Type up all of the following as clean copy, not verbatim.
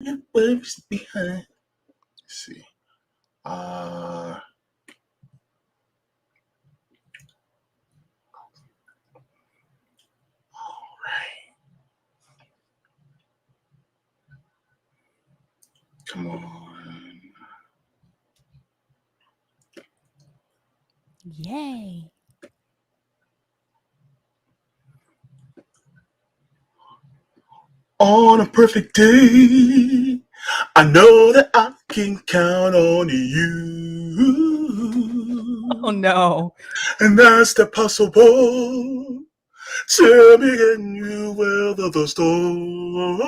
Your waves behind. Let's see. All right. Come on. Yay. On a perfect day, I know that I can count on Oh you. no. And that's the possible. Tell me, can you weather the storm?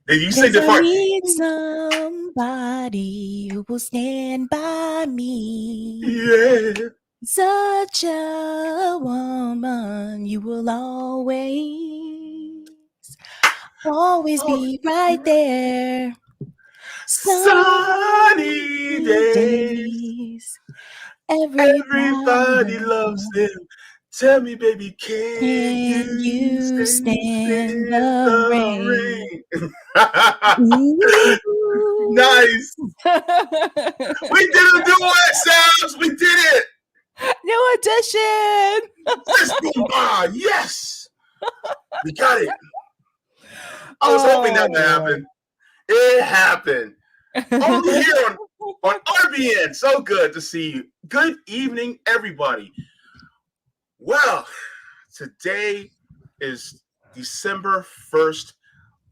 Did you sing 'Cause the I part? need somebody who will stand by me. Yeah. Such a woman, you will always Oh, be right there. sunny Sunny days. days, everybody Everybody loves loves them. them. Tell me, baby, can Can you you stand stand the the rain? rain? Ooh. Nice. We did a duet, Sabs. We did it. New edition. Fist boom bar. Yes. We got it. I was hoping that would Oh. happen. It happened. Only here on RBN. So good to see you. Good evening, everybody. Well, today is December 1st,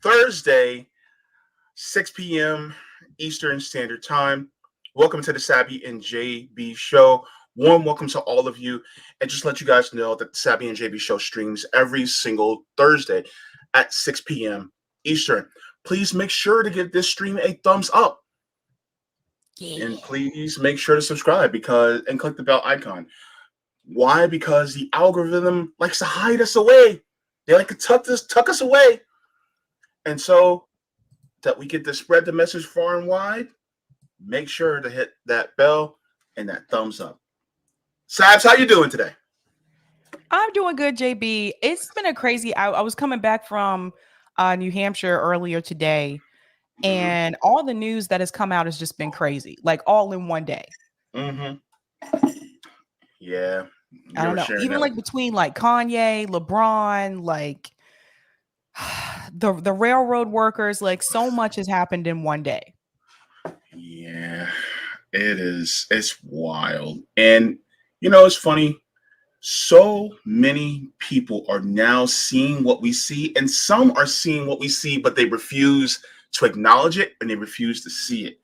Thursday, 6 p.m. Eastern Standard Time. Welcome to the Sabby and Jaybe show. Warm welcome to all of you. And just let you guys know that the Sabby and Jaybe show streams every single Thursday at 6 p.m. Eastern. Please make sure to give this stream a thumbs up. Yeah. And please make sure to subscribe and click the bell icon. Why? Because the algorithm likes to hide us away. They like to tuck us away. And so that we get to spread the message far and wide, make sure to hit that bell and that thumbs up. Sabs, how you doing today? I'm doing good, JB. It's been a crazy. I was coming back from New Hampshire earlier today, Mm-hmm. and all the news that has come out has just been crazy, like all in one day. Mm-hmm. Yeah, I you don't were know. sharing Even that. like between like Kanye, LeBron, like the railroad workers, like so much has happened in one day. Yeah, it is. It's wild. And, it's funny. So many people are now seeing what we see, and some are seeing what we see, but they refuse to acknowledge it and they refuse to see it.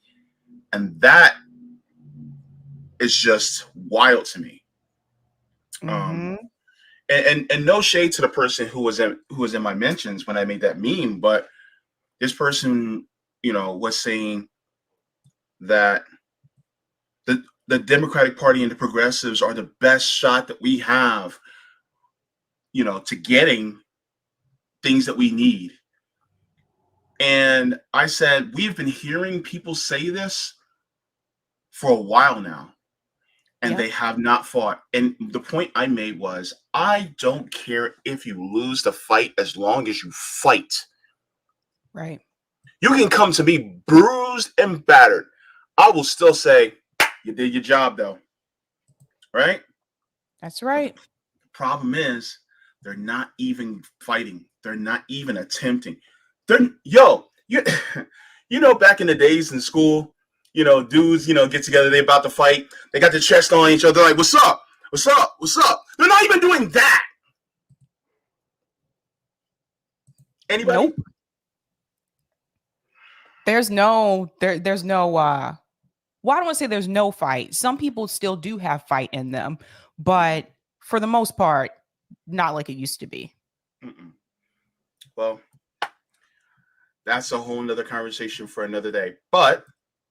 And that is just wild to me. Um, Mm-hmm. and no shade to the person who was in my mentions when I made that meme, but this person, was saying that the Democratic Party and the progressives are the best shot that we have, to getting things that we need. And I said, we've been hearing people say this for a while now, and Yep. they have not fought. And the point I made was, I don't care if you lose the fight as long as you fight. Right. You can come to me bruised and battered. I will still say, you did your job, though. Right? That's But the right. problem is, they're not even fighting. They're not even attempting. Yo, back in the days in school, dudes, get together, they about to fight. They got their chest on each other, like, what's up? What's up? What's up? They're not even doing that. Anybody? Nope. There's no well, I don't want to say there's no fight. Some people still do have fight in them, but for the most part, not like it used to be. Mm-mm. Well, that's a whole nother conversation for another day. But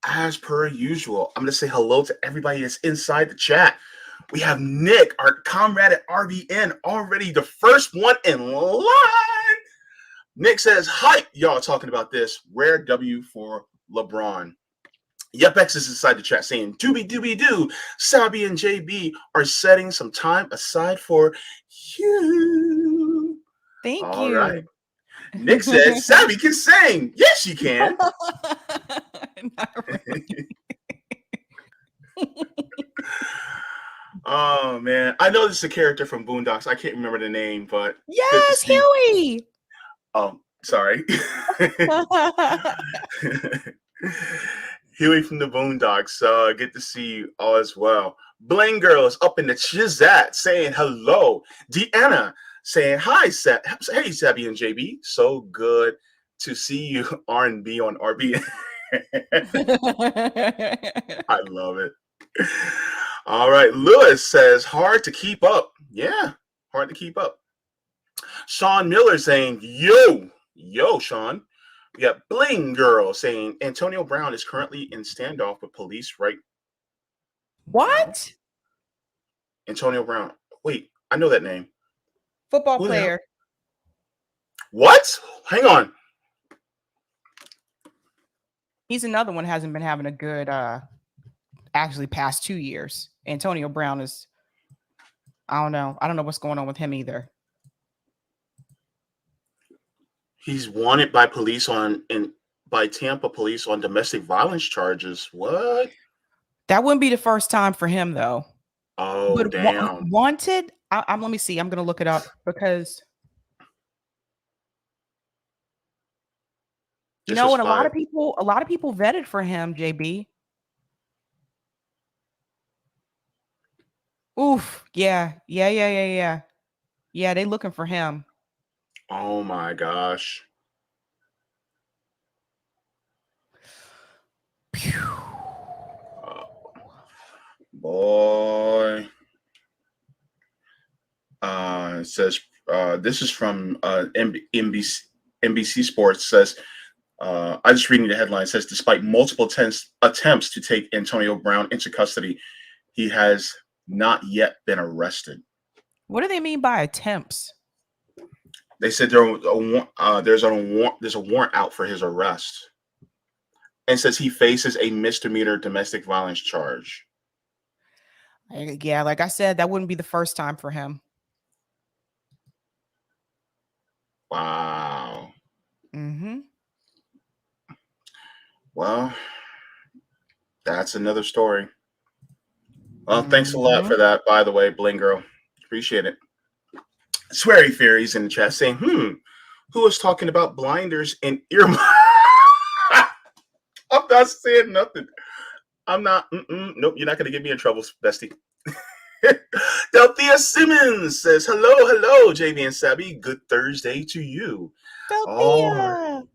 as per usual, I'm going to say hello to everybody that's inside the chat. We have Nick, our comrade at RBN, already the first one in line. Nick says, hype, y'all talking about this. Rare W for LeBron. YepX is inside the chat saying, doobie doobie doo. Sabby and JB are setting some time aside for you. Thank All right. you. Nick said, Sabby can sing. Yes, she can. Not really. Oh man, I know this is a character from Boondocks. I can't remember the name, but good to Yes, see. Huey. Oh, sorry. Huey from the Boondocks. Good to see you all as well. Bling Girl is up in the chizat saying hello. Deanna saying hi. Hey, Sabby and Jaybe. So good to see you. R&B on RBN. I love it. All right. Lewis says hard to keep up. Yeah, hard to keep up. Sean Miller saying yo, Sean. We got Bling Girl saying Antonio Brown is currently in standoff with police right now. What? Antonio Brown. Wait, I know that name. Football Who the hell? player. What? Hang on. He's another one hasn't been having a good actually past 2 years. Antonio Brown is I don't know. I don't know what's going on with him either. He's wanted by police by Tampa police on domestic violence charges. What? That wouldn't be the first time for him though. Oh, But damn. wanted, I'm let me see. I'm gonna look it up because you know, and a lot of people vetted for him, JB. Oof, yeah. Yeah, they looking for him. Oh my gosh. Boy. It says this is from NBC Sports. Says I just reading the headline. It says despite multiple attempts to take Antonio Brown into custody, he has not yet been arrested. What do they mean by attempts? They said there's a warrant out for his arrest, and says he faces a misdemeanor domestic violence charge. Yeah, like I said, that wouldn't be the first time for him. Wow. Mm-hmm. Well, that's another story. Well, thanks a lot for that, by the way, Bling Girl. Appreciate it. Sweary Fairies in the chat saying, who was talking about blinders and earmuffs? I'm not saying nothing. I'm not. Nope, you're not going to get me in trouble, bestie. Delthea Simmons says, hello, Jaybe and Sabby. Good Thursday to you. Delthea.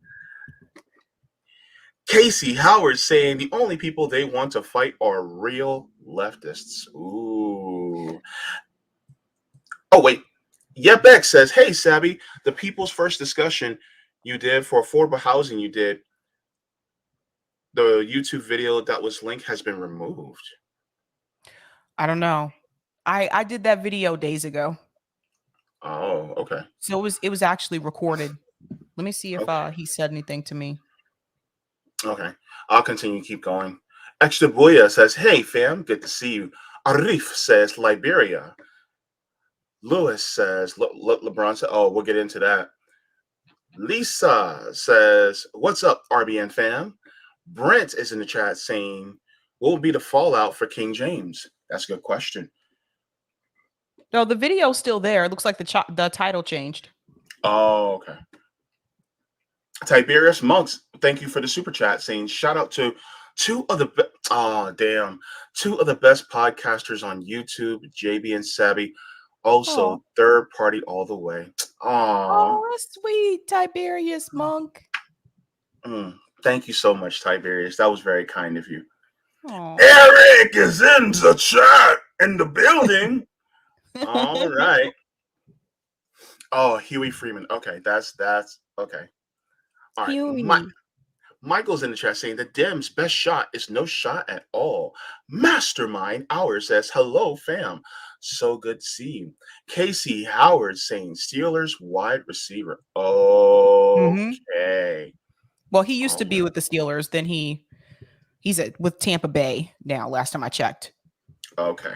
Casey Howard saying the only people they want to fight are real leftists. Ooh. Oh, wait. Yepek says, hey, Sabby, the People's First discussion you did for affordable housing the YouTube video that was linked has been removed. I don't know. I did that video days ago. Oh, okay. So it was actually recorded. Let me see if he said anything to me. Okay. I'll continue to keep going. Extra Boya says, hey, fam, good to see you. Arif says, Liberia. Lewis says, LeBron said, oh, we'll get into that. Lisa says, what's up, RBN fam? Brent is in the chat saying, what will be the fallout for King James? That's a good question. No, the video's still there. It looks like the title changed. Oh, okay. Tiberius Monks, thank you for the super chat saying, shout out to two of the best podcasters on YouTube, Jaybe and Sabby. Also, third party all the way. Oh, that's sweet, Tiberius Monk. Thank you so much, Tiberius. That was very kind of you. Aww. Eric is in the chat in the building. All right. Oh, Huey Freeman. Okay, that's okay. All right. Huey. Michael's in the chat saying the Dems' best shot is no shot at all. Mastermind Hour says, hello, fam. So good to see you. Casey Howard saying Steelers wide receiver. Okay. Well, he used to be with the Steelers. Then he's with Tampa Bay now, last time I checked. Okay.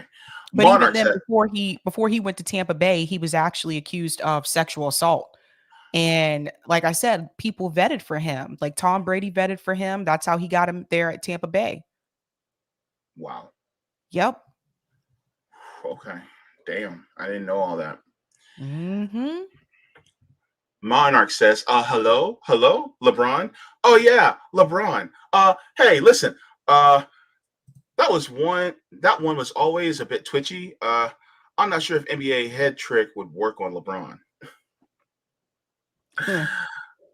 But Monarch even then, before he went to Tampa Bay, he was actually accused of sexual assault. And like I said, people vetted for him. Like Tom Brady vetted for him. That's how he got him there at Tampa Bay. Wow. Yep. Okay. Damn. I didn't know all that. Mm-hmm. Monarch says, hello, LeBron. Oh yeah, LeBron. Hey, listen, that one was always a bit twitchy. I'm not sure if NBA head trick would work on LeBron.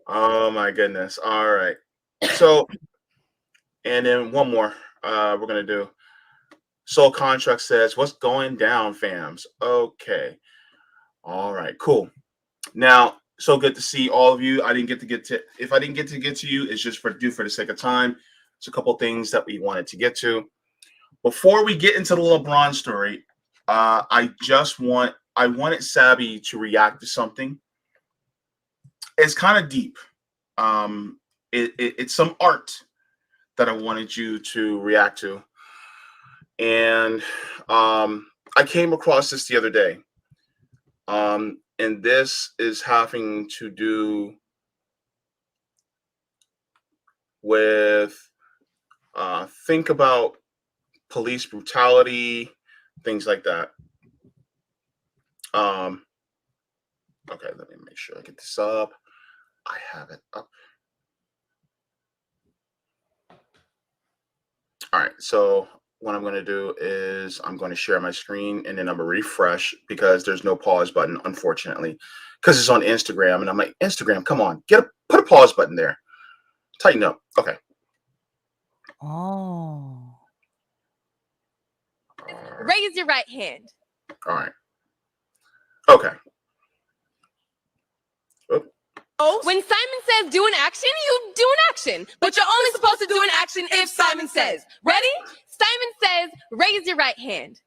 Oh my goodness. All right. So, and then one more we're gonna do. Soul Contract says, what's going down, fams? Okay. All right, cool. Now, so good to see all of you. I didn't get to get to, if I didn't get to you, it's just for the sake of time. It's a couple things that we wanted to get to. Before we get into the LeBron story, I wanted Sabby to react to something. It's kind of deep. It's some art that I wanted you to react to. And I came across this the other day. And this is having to do with think about police brutality, things like that. Okay, let me make sure I get this up. I have it up. All right, so what I'm going to do is I'm going to share my screen and then I'm going to refresh because there's no pause button, unfortunately, because it's on Instagram. And I'm like, Instagram, come on, put a pause button there. Tighten up. Okay. Oh. Raise your right hand. All right. Okay. When Simon says do an action, you do an action. But you're only supposed to do an action if Simon says. Ready? Simon says, raise your right hand.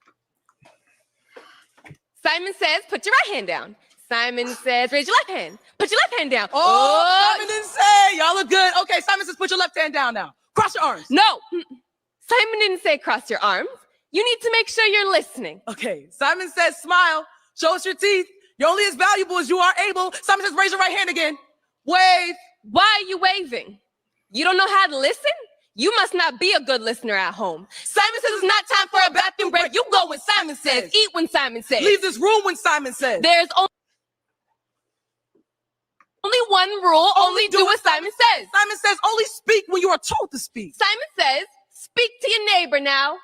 Simon says, put your right hand down. Simon says, raise your left hand. Put your left hand down. Oh, Simon didn't say. Y'all look good. Okay, Simon says, put your left hand down now. Cross your arms. No. Simon didn't say cross your arms. You need to make sure you're listening. Okay, Simon says, smile. Show us your teeth. You're only as valuable as you are able. Simon says, raise your right hand again. Wave. Why are you waving? You don't know how to listen? You must not be a good listener at home. Simon says it's not time for a bathroom break. You go when Simon says. Eat when Simon says. Leave this room when Simon says. There's only one rule. Only do what Simon says. Simon says only speak when you are told to speak. Simon says, speak to your neighbor now.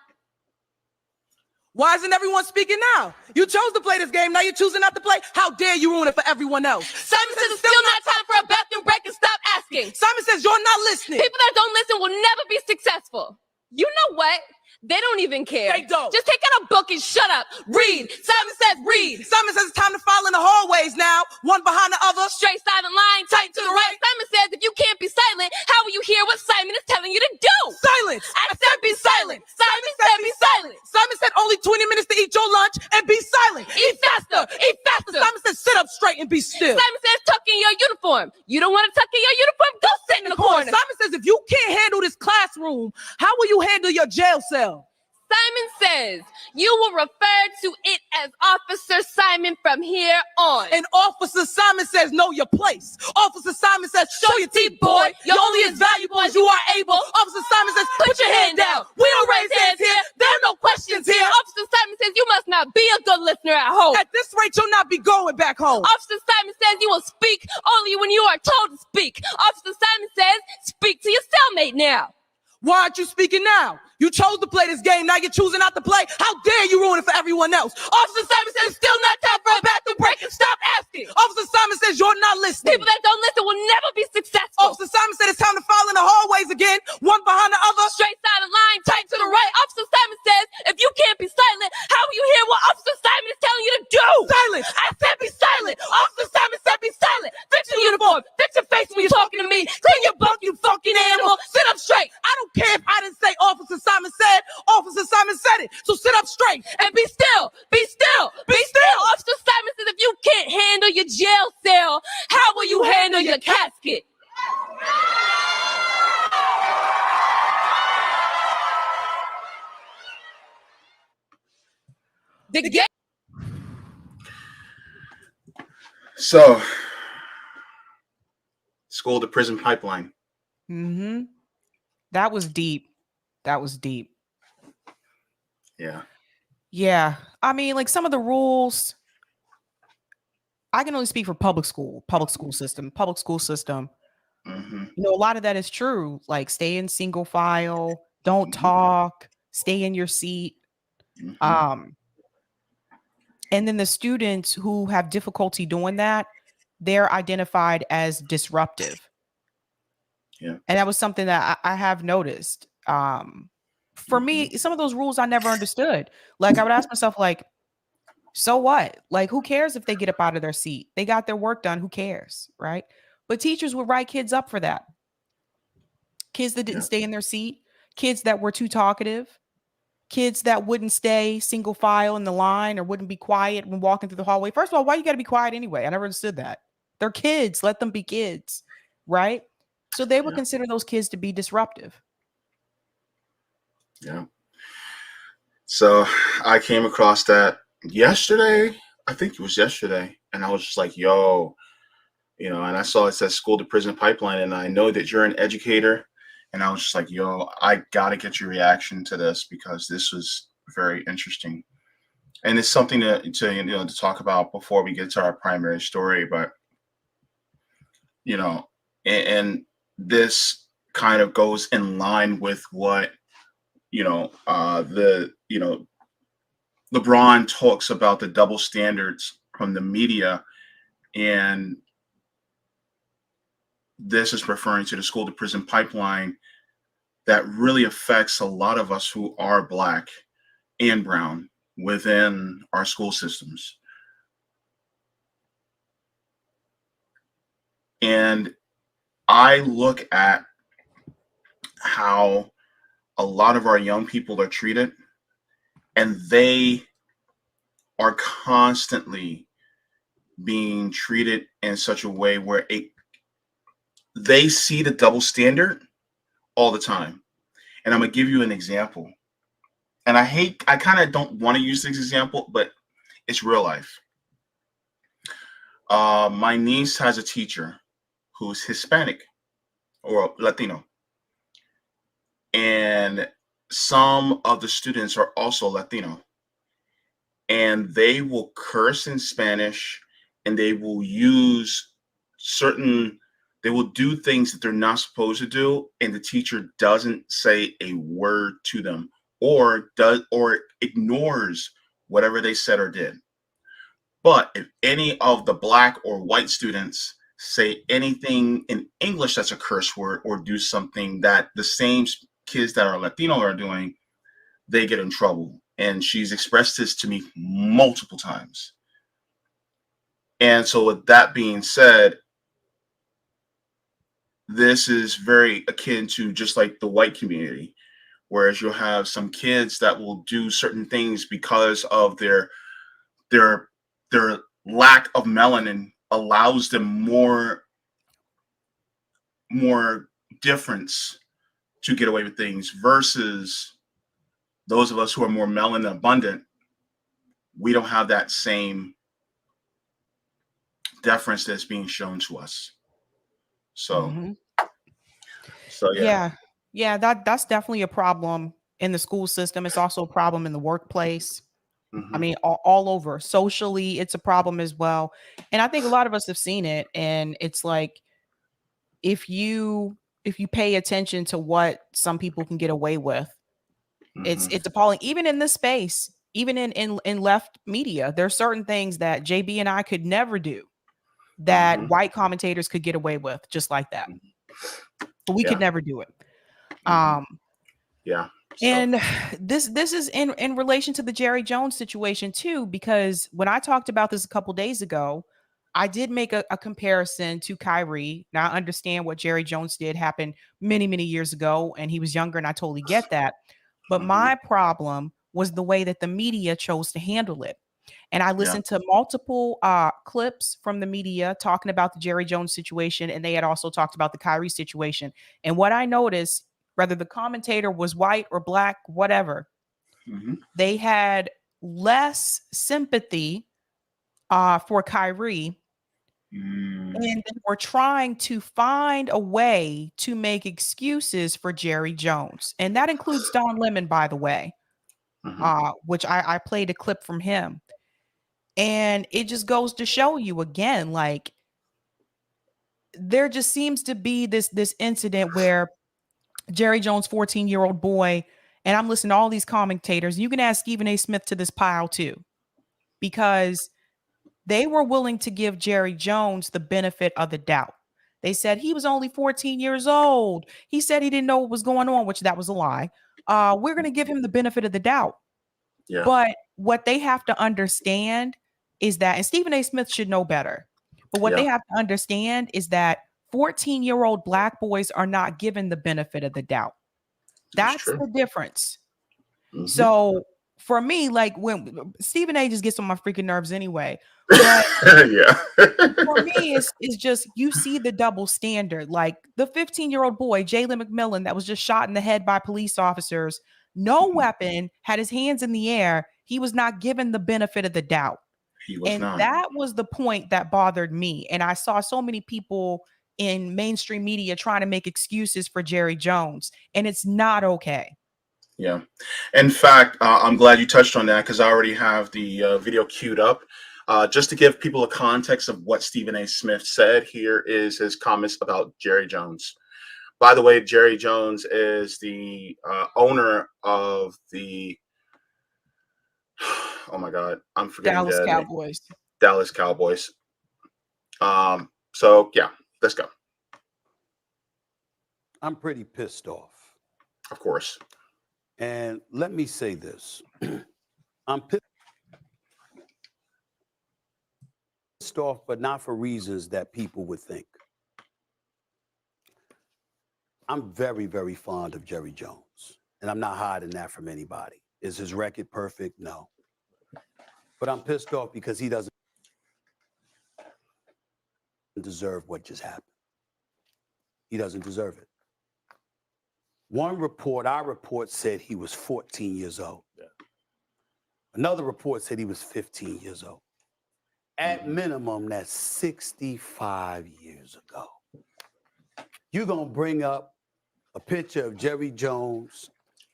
Why isn't everyone speaking now? You chose to play this game, now you're choosing not to play? How dare you ruin it for everyone else? Simon says it's still not time for a bathroom break and stop asking. Simon says you're not listening. People that don't listen will never be successful. You know what? They don't even care. They don't. Just take out a book and shut up. Read. Simon says read. Simon says it's time to file in the hallways now, one behind the other. Straight silent line, tight to the right. Simon says if you can't be silent, how will you hear what Simon is telling you to do? Silence. I said be silent. Simon said be silent. Simon said only 20 minutes to eat your lunch and be silent. Eat faster. Eat faster. Simon says sit up straight and be still. Simon says tuck in your uniform. You don't want to tuck in your uniform? Go sit in the corner. Simon says if you can't handle this classroom, how will you handle your jail cell? Simon says you will refer to it as Officer Simon from here on. And Officer Simon says know your place. Officer Simon says show your teeth, boy. You're only as valuable as you are able. Officer Simon says put your hand down. We don't raise hands here. There are no questions here. Officer Simon says you must not be a good listener at home. At this rate, you'll not be going back home. Officer Simon says you will speak only when you are told to speak. Officer Simon says speak to your cellmate now. Why aren't you speaking now? You chose to play this game, now you're choosing not to play. How dare you ruin it for everyone else? Officer Simon says it's still not time for a bathroom break and stop asking. Officer Simon says you're not listening. People that don't listen will never be successful. Officer Simon said it's time to file in the hallways again, one behind the other. Straight silent line, tight to the right. Officer Simon says if you can't be silent, how will you hear what Officer Simon is telling you to do? Silence. I said be silent. Officer Simon said be silent. Fix your uniform. Fix your face when you're talking to me. Clean your bunk, you fucking animal. Sit up straight. I don't care if I didn't say Officer Simon said. Officer Simon said it. So sit up straight and be still. Be still. Be still. Officer Simon says if you can't handle your jail cell, how will you handle your casket? So school to prison pipeline. Mm-hmm. That was deep. That was deep. Yeah. Yeah. I mean, like some of the rules, I can only speak for public school system. Mm-hmm. You know, a lot of that is true. Like stay in single file, don't talk, stay in your seat. Mm-hmm. And then the students who have difficulty doing that, they're identified as disruptive. Yeah. And that was something that I have noticed. For me, some of those rules I never understood. Like I would ask myself, like, so what? Like, who cares if they get up out of their seat? They got their work done. Who cares? Right. But teachers would write kids up for that. Kids that didn't Yeah. stay in their seat, kids that were too talkative, kids that wouldn't stay single file in the line or wouldn't be quiet when walking through the hallway. First of all, why you got to be quiet anyway? I never understood that. They're kids. Let them be kids. Right. So they would Yeah. consider those kids to be disruptive. Yeah. So I came across that yesterday. I think it was yesterday. And I was just like, yo, and I saw it says school to prison pipeline. And I know that you're an educator. And I was just like, yo, I got to get your reaction to this because this was very interesting. And it's something to talk about before we get to our primary story. But, and this kind of goes in line with what, LeBron talks about the double standards from the media, and this is referring to the school to prison pipeline that really affects a lot of us who are Black and brown within our school systems. And I look at how a lot of our young people are treated, and they are constantly being treated in such a way where they see the double standard all the time. And I'm gonna give you an example. And I kind of don't want to use this example, but it's real life. My niece has a teacher who's Hispanic or Latino, and some of the students are also Latino, and they will curse in Spanish, and they will use they will do things that they're not supposed to do, and the teacher doesn't say a word to them or ignores whatever they said or did. But if any of the Black or white students say anything in English that's a curse word or do something that the same kids that are Latino are doing, they get in trouble. And she's expressed this to me multiple times. And so with that being said, this is very akin to just like the white community, whereas you'll have some kids that will do certain things because of their lack of melanin allows them more difference to get away with things versus those of us who are more melanin abundant. We don't have that same deference that's being shown to us. So, yeah. Yeah, that's definitely a problem in the school system. It's also a problem in the workplace. I mean, all over. Socially, it's a problem as well. And I think a lot of us have seen it. And it's like if you pay attention to what some people can get away with, it's appalling. Even in this space, even in left media, there's certain things that Jaybe and I could never do that white commentators could get away with just like that. But we could never do it. Yeah. So. And this is in relation to the Jerry Jones situation too, because when I talked about this a couple days ago, I did make a comparison to Kyrie. Now I understand what Jerry Jones did happened many, many years ago, and he was younger, and I totally get that. But my problem was the way that the media chose to handle it. And I listened to multiple clips from the media talking about the Jerry Jones situation, and they had also talked about the Kyrie situation. And what I noticed, whether the commentator was white or Black, whatever, they had less sympathy for Kyrie And they were trying to find a way to make excuses for Jerry Jones. And that includes Don Lemon, by the way, which I played a clip from him. And it just goes to show you again, like, there just seems to be this incident where Jerry Jones, 14-year-old boy, and I'm listening to all these commentators. You can add Stephen A. Smith to this pile too, because they were willing to give Jerry Jones the benefit of the doubt. They said he was only 14 years old. He said he didn't know what was going on, which that was a lie. We're going to give him the benefit of the doubt. Yeah. But what they have to understand is that, and Stephen A. Smith should know better, but what they have to understand is that 14-year-old black boys are not given the benefit of the doubt. That's the difference. So for me, like, when Stephen A. just gets on my freaking nerves anyway. But for me, it's just, you see the double standard. Like the 15-year-old boy, Jalen McMillan, that was just shot in the head by police officers, no weapon, had his hands in the air. He was not given the benefit of the doubt. He was not. That was the point that bothered me. And I saw so many people in mainstream media trying to make excuses for Jerry Jones, and it's not okay. Yeah. In fact, I'm glad you touched on that, because I already have the video queued up. Just to give people a context of what Stephen A. Smith said, here is his comments about Jerry Jones. By the way, Jerry Jones is the owner of the, oh my God, I'm forgetting Dallas Cowboys. Dallas Cowboys. So yeah, let's go. I'm pretty pissed off. Of course. And let me say this. I'm pissed off, but not for reasons that people would think. I'm very, very fond of Jerry Jones, and I'm not hiding that from anybody. Is his record perfect? No. But I'm pissed off because he doesn't deserve what just happened. He doesn't deserve it. One report, our report, said he was 14 years old. Yeah. Another report said he was 15 years old. At minimum, that's 65 years ago. You're going to bring up a picture of Jerry Jones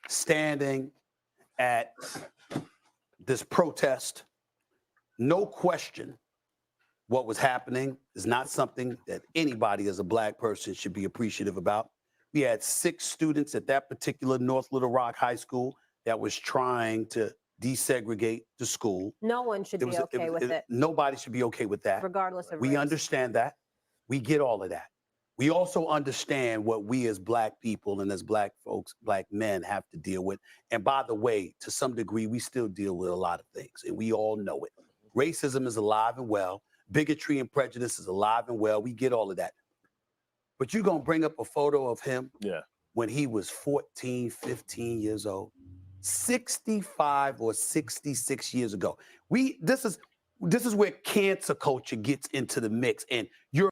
standing at this protest. No question, what was happening is not something that anybody as a black person should be appreciative about. We had 6 students at that particular North Little Rock High School that was trying to desegregate the school. No one should be okay with it. Nobody should be okay with that. Regardless of We race. understand that. We get all of that. We also understand what we as black people and as black folks, black men, have to deal with. And by the way, to some degree, we still deal with a lot of things, and we all know it. Racism is alive and well. Bigotry and prejudice is alive and well. We get all of that. But you're going to bring up a photo of him when he was 14, 15 years old, 65 or 66 years ago. This is where cancer culture gets into the mix, and you're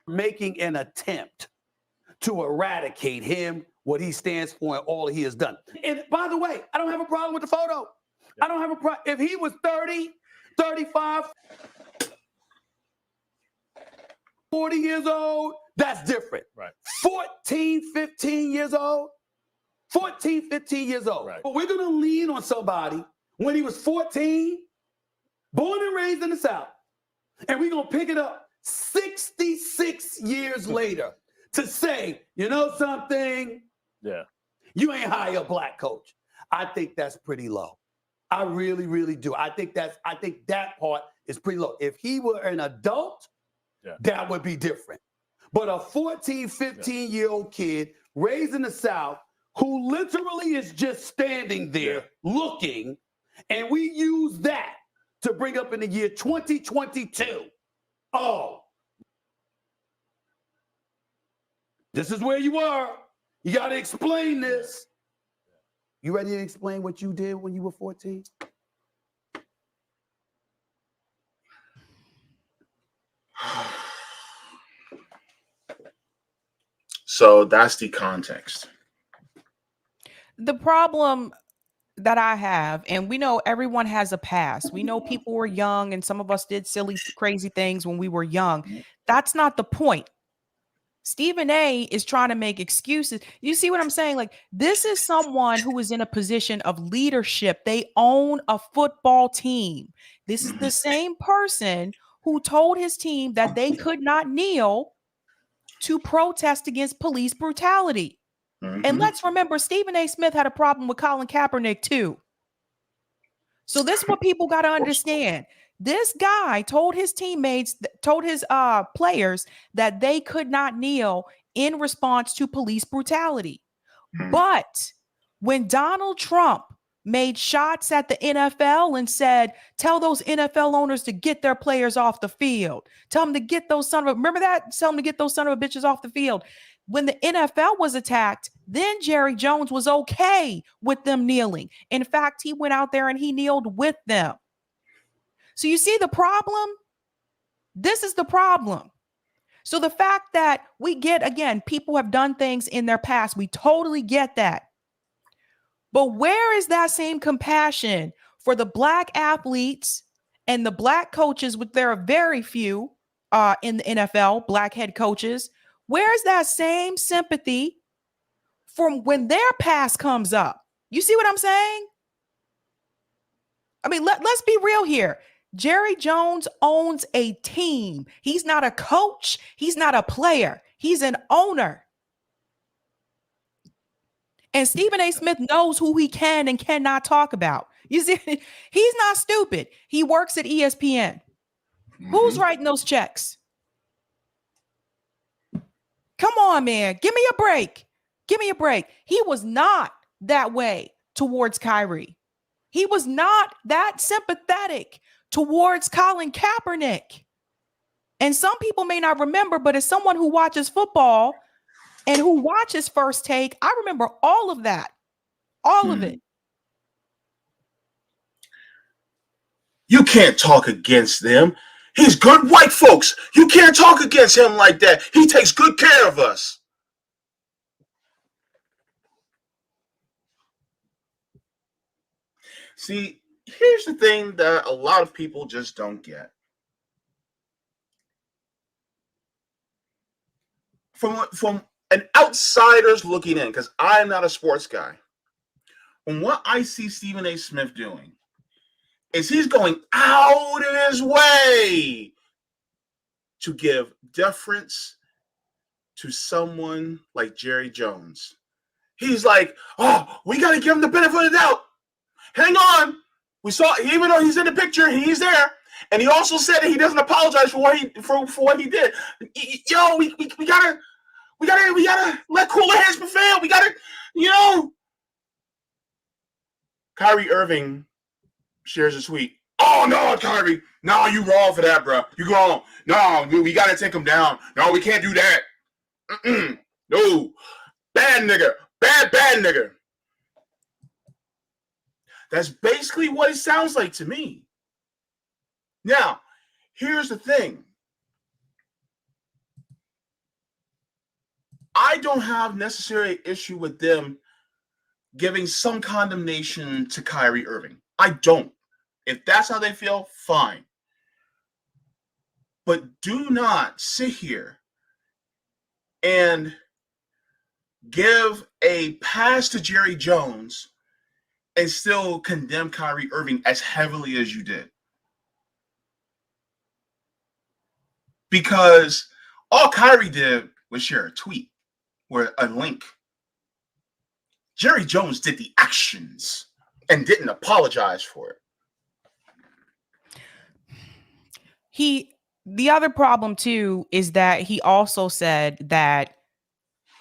making an attempt to eradicate him, what he stands for, and all he has done. And by the way, I don't have a problem with the photo. I don't have a problem. If he was 30, 35, 40 years old, that's different. Right. 14, 15 years old, 14, 15 years old. Right. But we're going to lean on somebody when he was 14, born and raised in the South, and we're going to pick it up 66 years later to say, you know something? Yeah. You ain't hire a black coach. I think that's pretty low. I really, really do. I think that part is pretty low. If he were an adult, that would be different. But a 14, 15-year-old kid raised in the South who literally is just standing there looking, and we use that to bring up in the year 2022. Oh, this is where you are. You got to explain this. You ready to explain what you did when you were 14? So that's the context. The problem that I have, and we know everyone has a past. We know people were young and some of us did silly, crazy things when we were young. That's not the point. Stephen A is trying to make excuses. You see what I'm saying? Like, this is someone who is in a position of leadership. They own a football team. This is the same person who told his team that they could not kneel to protest against police brutality. And let's remember, Stephen A. Smith had a problem with Colin Kaepernick too. So this is what people got to understand. This guy told his teammates, told his players that they could not kneel in response to police brutality. But when Donald Trump made shots at the NFL and said, tell those NFL owners to get their players off the field. Tell them to get those remember that? Tell them to get those son of a bitches off the field. When the NFL was attacked, then Jerry Jones was okay with them kneeling. In fact, he went out there and he kneeled with them. So you see the problem? This is the problem. So the fact that we get, again, people have done things in their past, we totally get that. But where is that same compassion for the Black athletes and the Black coaches, which there are very few in the NFL, Black head coaches? Where's that same sympathy from when their past comes up? You see what I'm saying? I mean, let's be real here. Jerry Jones owns a team. He's not a coach. He's not a player. He's an owner. And Stephen A. Smith knows who he can and cannot talk about. You see, he's not stupid. He works at ESPN. Who's writing those checks? Come on, man. Give me a break. Give me a break. He was not that way towards Kyrie. He was not that sympathetic towards Colin Kaepernick. And some people may not remember, but as someone who watches football and who watches First Take, I remember all of that. All of it. You can't talk against them. He's good white folks. You can't talk against him like that. He takes good care of us. See, here's the thing that a lot of people just don't get. From an outsider's looking in, because I'm not a sports guy, and what I see Stephen A. Smith doing is he's going out of his way to give deference to someone like Jerry Jones. He's like, oh, we got to give him the benefit of the doubt. Hang on. We saw, even though he's in the picture, he's there. And he also said that he doesn't apologize for what he did. Yo, we gotta let cooler heads prevail. We gotta, Kyrie Irving shares a tweet. Oh no, Kyrie. No, you wrong for that, bro. You wrong. No, we gotta take him down. No, we can't do that. No. Bad nigga. Bad nigga. That's basically what it sounds like to me. Now, here's the thing. I don't have necessarily an issue with them giving some condemnation to Kyrie Irving. I don't. If that's how they feel, fine. But do not sit here and give a pass to Jerry Jones and still condemn Kyrie Irving as heavily as you did. Because all Kyrie did was share a tweet or a link. Jerry Jones did the actions and didn't apologize for it. The other problem too is that he also said that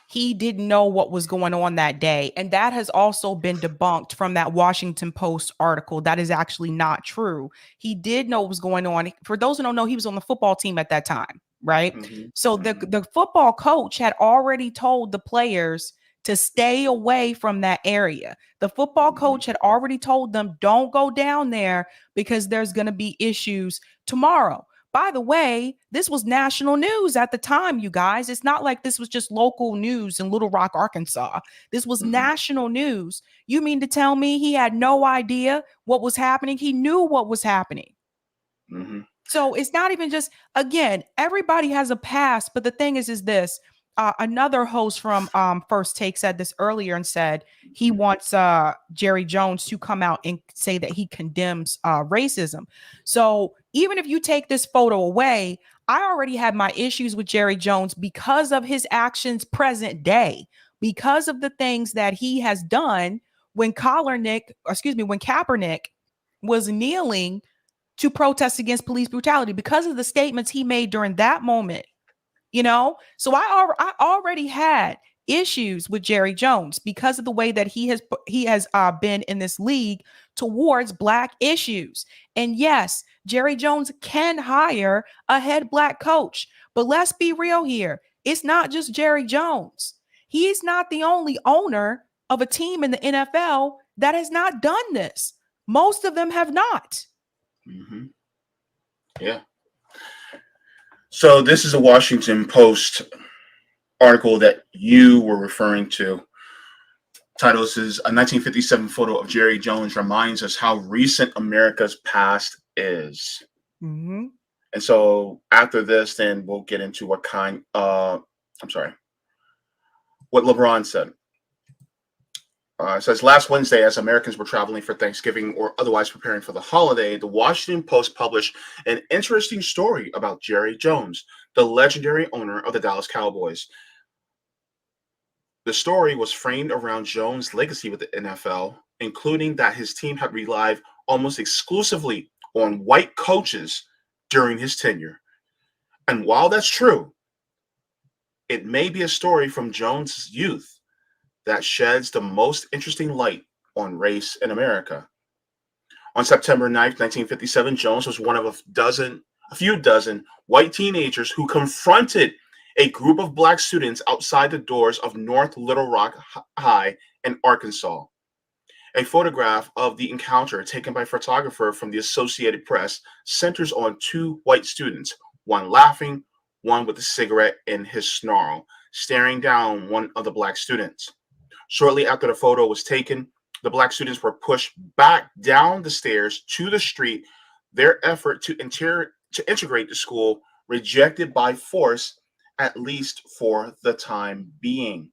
he didn't know what was going on that day. And that has also been debunked from that Washington Post article. That is actually not true. He did know what was going on. For those who don't know, he was on the football team at that time, right? So the football coach had already told the players to stay away from that area. The football coach had already told them, don't go down there because there's going to be issues tomorrow. By the way, this was national news at the time, you guys. It's not like this was just local news in Little Rock, Arkansas. This was national news. You mean to tell me he had no idea what was happening? He knew what was happening. So it's not even just, again, everybody has a past, but the thing is this. Another host from First Take said this earlier and said he wants Jerry Jones to come out and say that he condemns racism. So even if you take this photo away, I already had my issues with Jerry Jones because of his actions present day, because of the things that he has done when Kaepernick was kneeling to protest against police brutality, because of the statements he made during that moment. So I already had issues with Jerry Jones because of the way that he has been in this league towards Black issues. And yes, Jerry Jones can hire a head Black coach, but let's be real here. It's not just Jerry Jones. He's not the only owner of a team in the NFL that has not done this. Most of them have not. Yeah. So this is a Washington Post article that you were referring to. Title is a 1957 photo of Jerry Jones reminds us how recent America's past is. And so after this, then we'll get into what LeBron said. It says, last Wednesday, as Americans were traveling for Thanksgiving or otherwise preparing for the holiday, the Washington Post published an interesting story about Jerry Jones, the legendary owner of the Dallas Cowboys. The story was framed around Jones' legacy with the NFL, including that his team had relied almost exclusively on white coaches during his tenure. And while that's true, it may be a story from Jones' youth that sheds the most interesting light on race in America. On September 9th, 1957, Jones was one of a few dozen white teenagers who confronted a group of Black students outside the doors of North Little Rock High in Arkansas. A photograph of the encounter taken by a photographer from the Associated Press centers on two white students, one laughing, one with a cigarette in his snarl, staring down one of the Black students. Shortly after the photo was taken, the Black students were pushed back down the stairs to the street, their effort to integrate the school rejected by force, at least for the time being.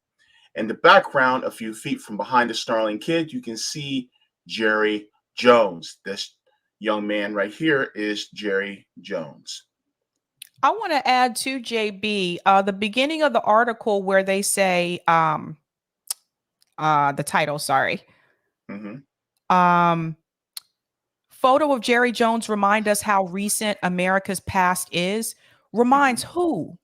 In the background, a few feet from behind the snarling kid, you can see Jerry Jones. This young man right here is Jerry Jones. I want to add to Jaybe, the beginning of the article where they say, the title, sorry. Photo of Jerry Jones remind us how recent America's past is. Reminds who?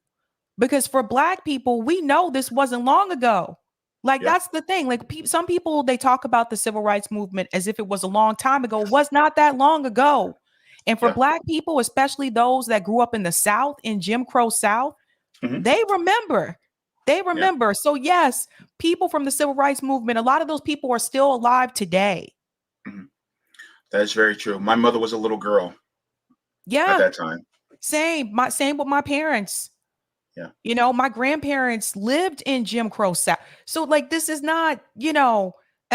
Because for Black people, we know this wasn't long ago. That's the thing. Some people, they talk about the civil rights movement as if it was a long time ago. It was not that long ago. And for Black people, especially those that grew up in the South, in Jim Crow South, they remember. So yes, people from the civil rights movement, a lot of those people are still alive today. That is very true. My mother was a little girl at that time. Same with my parents. My grandparents lived in Jim Crow South. So this is not,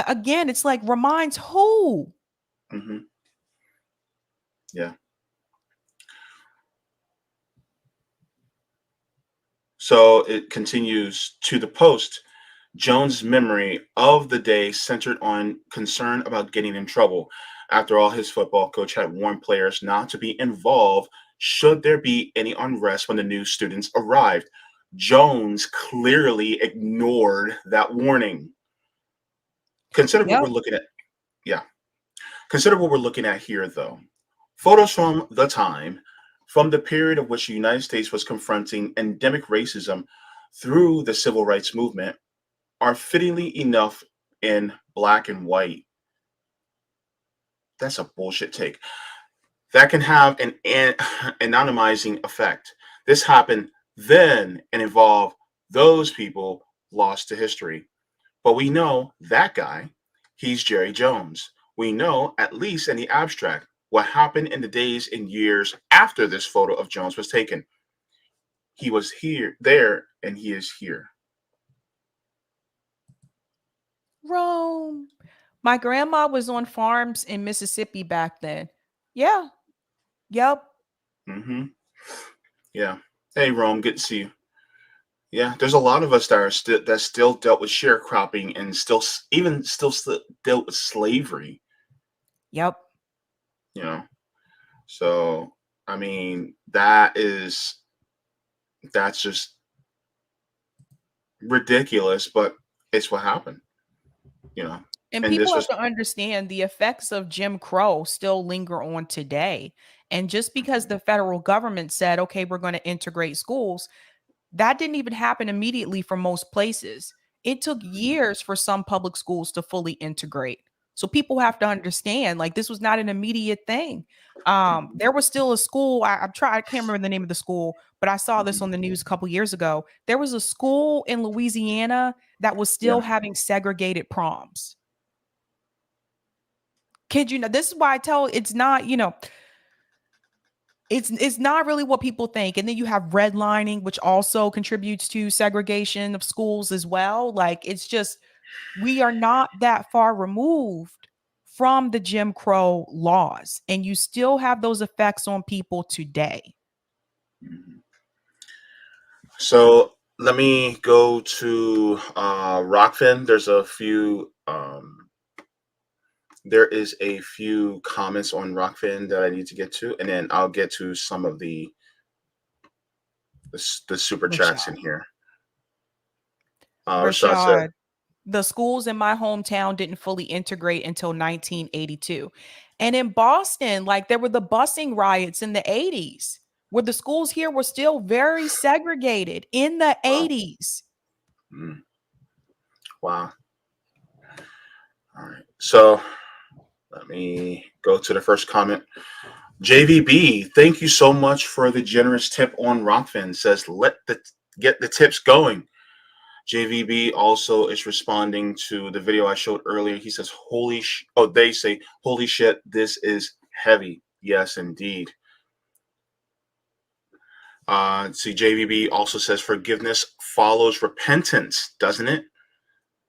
again, it's reminds who? Yeah. So it continues to the Post. Jones' memory of the day centered on concern about getting in trouble. After all, his football coach had warned players not to be involved should there be any unrest when the new students arrived. Jones clearly ignored that warning. Consider what we're looking at. Consider what we're looking at here, though. Photos from the time, from the period of which the United States was confronting endemic racism through the civil rights movement, are fittingly enough in black and white. That's a bullshit take. That can have an anonymizing effect. This happened then and involved those people lost to history. But we know that guy, he's Jerry Jones. We know, at least in the abstract, what happened in the days and years after this photo of Jones was taken. He was there, and he is here. Rome. My grandma was on farms in Mississippi back then. Yeah. Yep. Mm-hmm. Yeah. Hey, Rome, good to see you. Yeah, there's a lot of us that are still dealt with sharecropping and still dealt with slavery. Yep. You know, so I mean that's just ridiculous, but it's what happened. You know, And and people this have was to understand the effects of Jim Crow still linger on today. And just because the federal government said, okay, we're going to integrate schools, that didn't even happen immediately for most places. It took years for some public schools to fully integrate. So people have to understand, like, this was not an immediate thing. There was still a school. I can't remember the name of the school, but I saw this on the news a couple years ago. There was a school in Louisiana that was still having segregated proms. Kid, this is why I tell it's not, it's not really what people think. And then you have redlining, which also contributes to segregation of schools as well. Like, it's just, we are not that far removed from the Jim Crow laws, and you still have those effects on people today. So let me go to Rockfin. There is a few comments on Rockfin that I need to get to, and then I'll get to some of the super chats in here. Rashad said, the schools in my hometown didn't fully integrate until 1982. And in Boston, like, there were the busing riots in the 80s, where the schools here were still very segregated in the 80s. Wow. All right. So let me go to the first comment. JVB, thank you so much for the generous tip on Rockfin. Says, get the tips going. JVB also is responding to the video I showed earlier. He says, they say, holy shit, this is heavy. Yes, indeed. See, JVB also says, forgiveness follows repentance, doesn't it?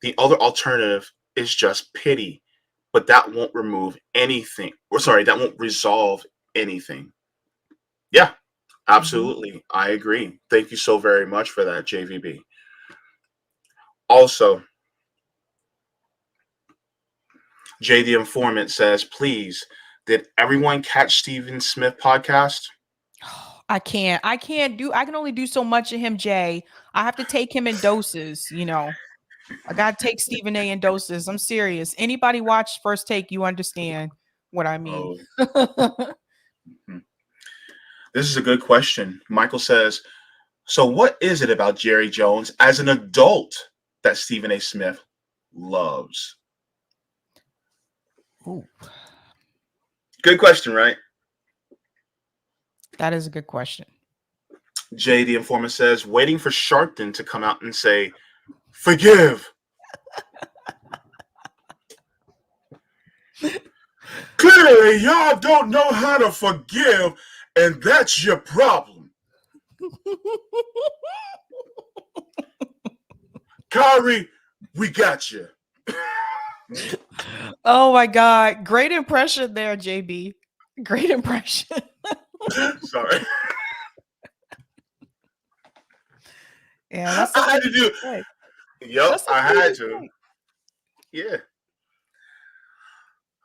The other alternative is just pity, but that won't remove anything. That won't resolve anything. Yeah, absolutely. Mm-hmm. I agree. Thank you so very much for that, JVB. Also, Jay the Informant says, please, did everyone catch Stephen Smith podcast? I can only do so much of him, Jay. I have to take him in doses, I got to take Stephen A in doses. I'm serious. Anybody watch First Take, you understand what I mean. This is a good question. Michael says, so what is it about Jerry Jones as an adult that Stephen A. Smith loves? Ooh. Good question, right? That is a good question. Jay the Informant says, waiting for Sharpton to come out and say, forgive. Clearly, y'all don't know how to forgive, and that's your problem. Kyrie, we got you. Oh my God. Great impression there, JB. Great impression. Sorry. Yeah, that's I had to do. Yep, I had to. Point. Yeah.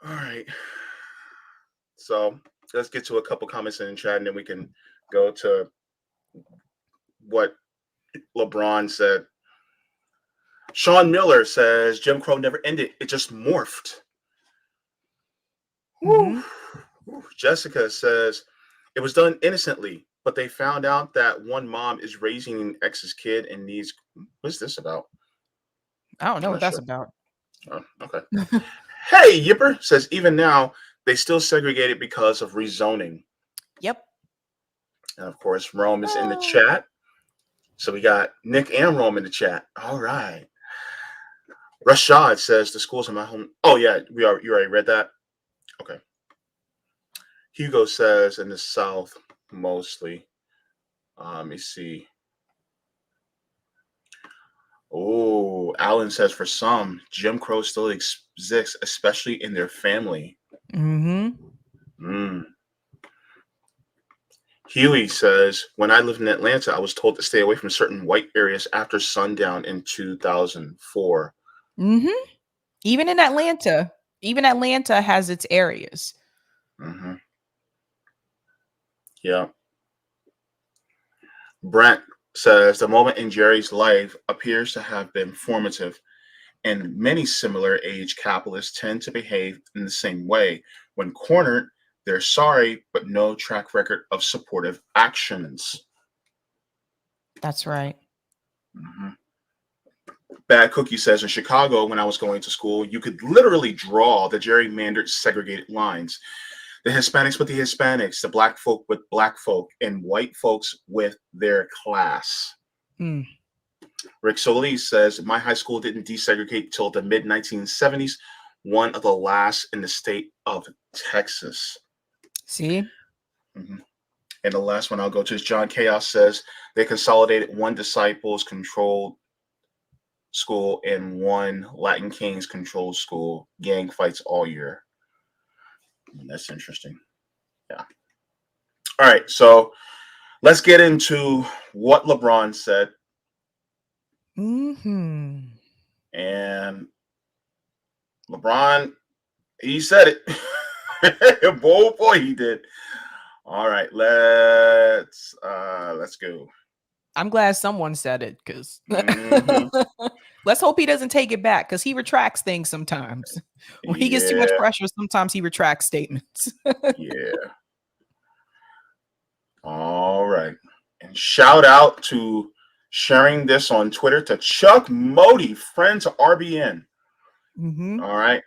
All right. So let's get to a couple comments in the chat, and then we can go to what LeBron said. Sean Miller says Jim Crow never ended; it just morphed. Mm-hmm. Jessica says it was done innocently, but they found out that one mom is raising an ex's kid and needs. What's this about? I don't know what that's about. Oh, okay. Hey, Yipper says even now they still segregate it because of rezoning. Yep. And of course, Rome is in the chat. So we got Nick and Rome in the chat. All right. Rashad says the schools in my home. Oh yeah, you already read that. Okay. Hugo says in the South mostly. Let me see. Oh, Alan says for some, Jim Crow still exists, especially in their family. Mm-hmm. Huey says, when I lived in Atlanta, I was told to stay away from certain white areas after sundown in 2004. Mm-hmm. Even Atlanta has its areas. Mm-hmm. Yeah. Brent says the moment in Jerry's life appears to have been formative, and many similar age capitalists tend to behave in the same way. When cornered, they're sorry, but no track record of supportive actions. That's right. Mm-hmm. Bad Cookie says in Chicago, when I was going to school, you could literally draw the gerrymandered segregated lines. The Hispanics with the Hispanics, the black folk with black folk, and white folks with their class. Mm. Rick Solis says, my high school didn't desegregate till the mid-1970s, one of the last in the state of Texas. See? Mm-hmm. And the last one I'll go to is John Chaos says, they consolidated one Disciples controlled school and one Latin Kings controlled school. Gang fights all year. That's interesting. Yeah. All right, so let's get into what LeBron said. Mm-hmm. And LeBron, he said it. boy, he did. All right, let's go. I'm glad someone said it because let's hope he doesn't take it back because he retracts things sometimes. When he gets too much pressure, sometimes he retracts statements. Yeah. All right. And shout out to sharing this on Twitter to Chuck Modi, friend to RBN. Mm-hmm. All right.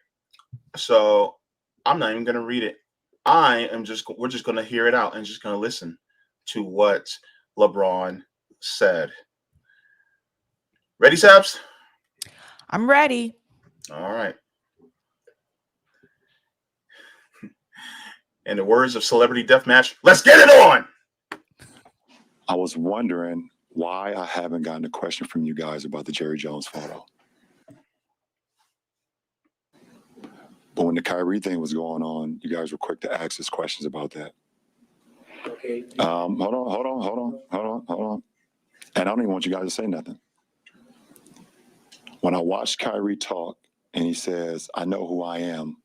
So I'm not even going to read it. We're just going to hear it out and just going to listen to what LeBron said. Ready, Sabs? I'm ready. All right. In the words of Celebrity Deathmatch, let's get it on. I was wondering why I haven't gotten a question from you guys about the Jerry Jones photo. But when the Kyrie thing was going on, you guys were quick to ask us questions about that. Okay. Hold on. And I don't even want you guys to say nothing. When I watched Kyrie talk and he says, I know who I am,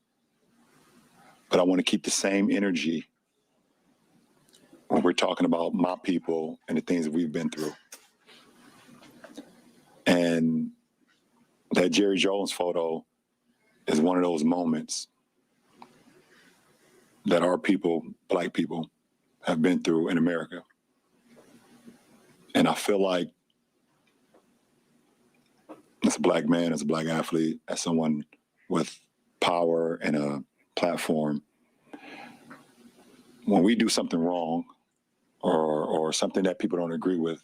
but I want to keep the same energy when we're talking about my people and the things that we've been through. And that Jerry Jones photo is one of those moments that our people, black people, have been through in America. And I feel like as a black man, as a black athlete, as someone with power and a platform, when we do something wrong or something that people don't agree with,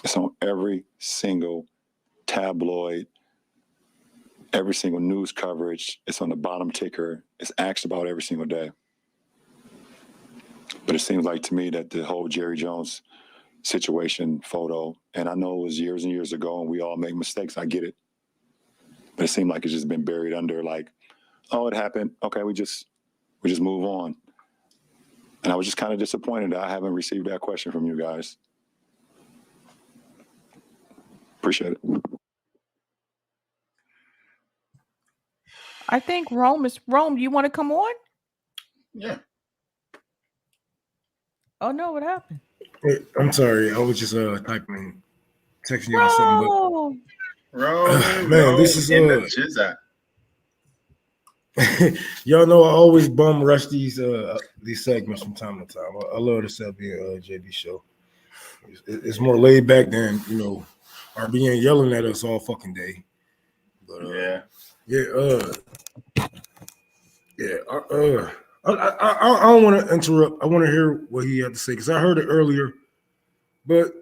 it's on every single tabloid, every single news coverage. It's on the bottom ticker. It's asked about every single day. But it seems like to me that the whole Jerry Jones situation photo, and I know it was years and years ago and we all make mistakes, I get it. But it seemed like it's just been buried under like, oh, it happened. Okay, we just move on. And I was just kind of disappointed that I haven't received that question from you guys. Appreciate it. I think Rome, do you want to come on? Yeah. Oh no, what happened? Hey, I'm sorry. I was just texting y'all something. But man, this is y'all know I always bum rush these segments from time to time. I love the Sabby and Jaybe show. It's more laid back than RBN yelling at us all fucking day. But I don't want to interrupt. I want to hear what he had to say because I heard it earlier. But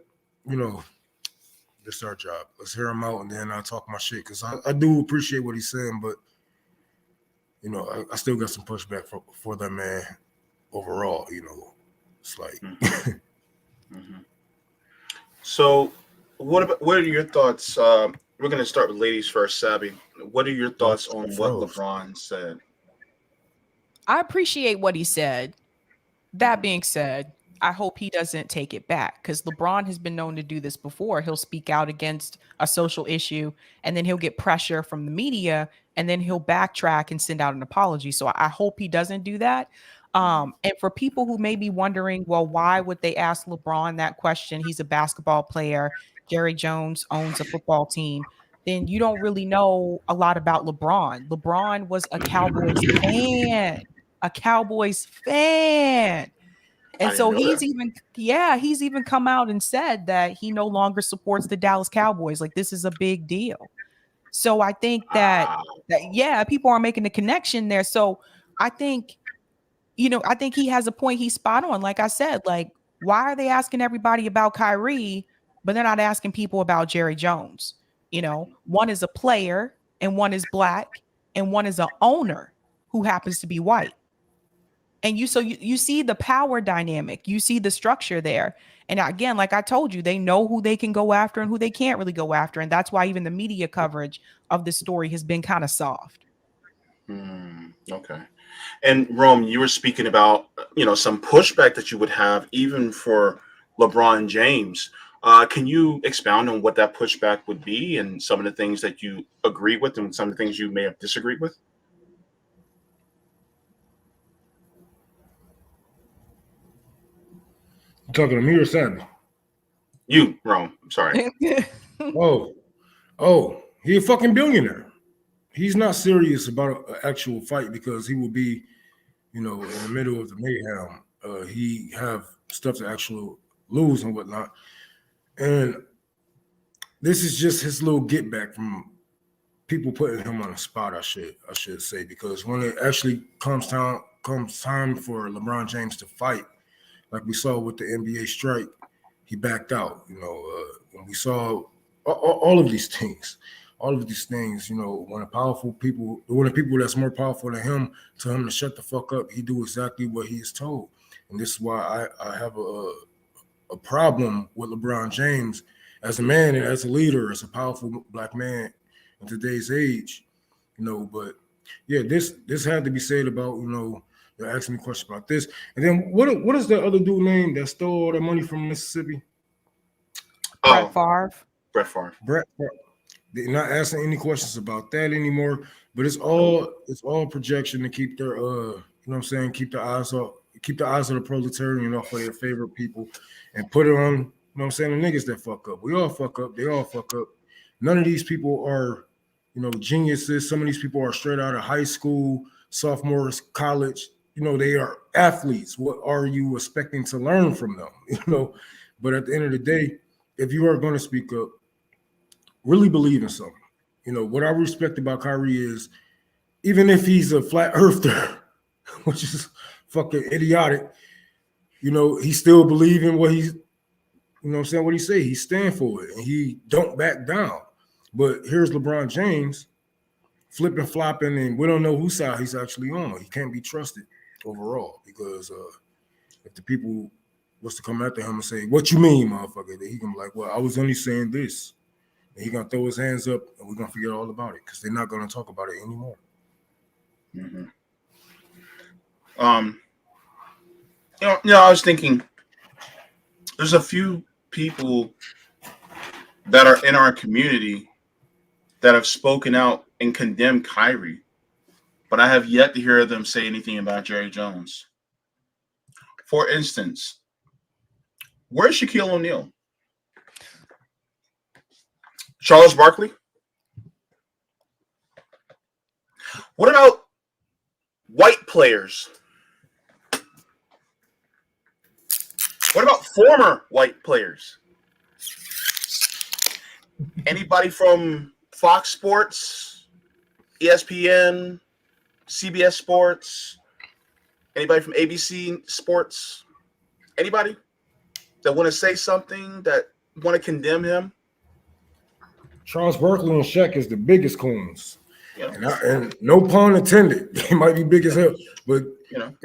it's our job. Let's hear him out, and then I'll talk my shit because I do appreciate what he's saying, but I still got some pushback for that man. overall, it's like. So, what are your thoughts? We're going to start with ladies first, Sabby. What are your thoughts on what LeBron said? I appreciate what he said. That being said, I hope he doesn't take it back because LeBron has been known to do this before. He'll speak out against a social issue and then he'll get pressure from the media and then he'll backtrack and send out an apology. So I hope he doesn't do that. And for people who may be wondering, well, why would they ask LeBron that question? He's a basketball player. Jerry Jones owns a football team. Then you don't really know a lot about LeBron. LeBron was a Cowboys fan. A Cowboys fan. And so he's even come out and said that he no longer supports the Dallas Cowboys. Like this is a big deal. So I think that people are making the connection there. So I think, I think he has a point. He's spot on. Like I said, like, why are they asking everybody about Kyrie, but they're not asking people about Jerry Jones? One is a player and one is black and one is an owner who happens to be white. And you see the power dynamic, you see the structure there. And again, like I told you, they know who they can go after and who they can't really go after. And that's why even the media coverage of this story has been kind of soft. Okay. And Rome, you were speaking about, some pushback that you would have even for LeBron James. Can you expound on what that pushback would be and some of the things that you agree with and some of the things you may have disagreed with? You talking to me or Sabby? You, Rome. I'm sorry. He a fucking billionaire. He's not serious about an actual fight because he will be, in the middle of the mayhem. He have stuff to actually lose and whatnot. And this is just his little get back from people putting him on the spot, I should say, because when it actually comes time for LeBron James to fight, like we saw with the NBA strike, he backed out. When we saw all of these things, when the people that's more powerful than him tell him to shut the fuck up, he do exactly what he is told. And this is why I have a problem with LeBron James as a man and as a leader, as a powerful black man in today's age. But yeah, this had to be said about, they're asking me a question about this. And then what is the other dude name that stole all the money from Mississippi? Brett Favre. Brett Favre. They're not asking any questions about that anymore. But it's all projection to keep their keep the eyes of the proletarian off of their favorite people and put it on, the niggas that fuck up. We all fuck up, they all fuck up. None of these people are, geniuses. Some of these people are straight out of high school, sophomores, college. They are athletes. What are you expecting to learn from them? But at the end of the day, if you are going to speak up, really believe in something. What I respect about Kyrie is, even if he's a flat earther, which is fucking idiotic, he still believe in what he's, what he say. He stand for it and he don't back down. But here's LeBron James flipping, flopping, and we don't know whose side he's actually on. He can't be trusted overall because if the people was to come after him and say, "What you mean, motherfucker?" then he can be like, "Well, I was only saying this." And he's going to throw his hands up and we're going to forget all about it because they're not going to talk about it anymore. I was thinking there's a few people that are in our community that have spoken out and condemned Kyrie, but I have yet to hear them say anything about Jerry Jones. For instance, where's Shaquille O'Neal? Charles Barkley? What about white players? What about former white players? Anybody from Fox Sports, ESPN, CBS Sports? Anybody from ABC Sports? Anybody that want to say something, that want to condemn him? Charles Barkley and Shaq is the biggest coons. And no pun intended. It might be big as hell, but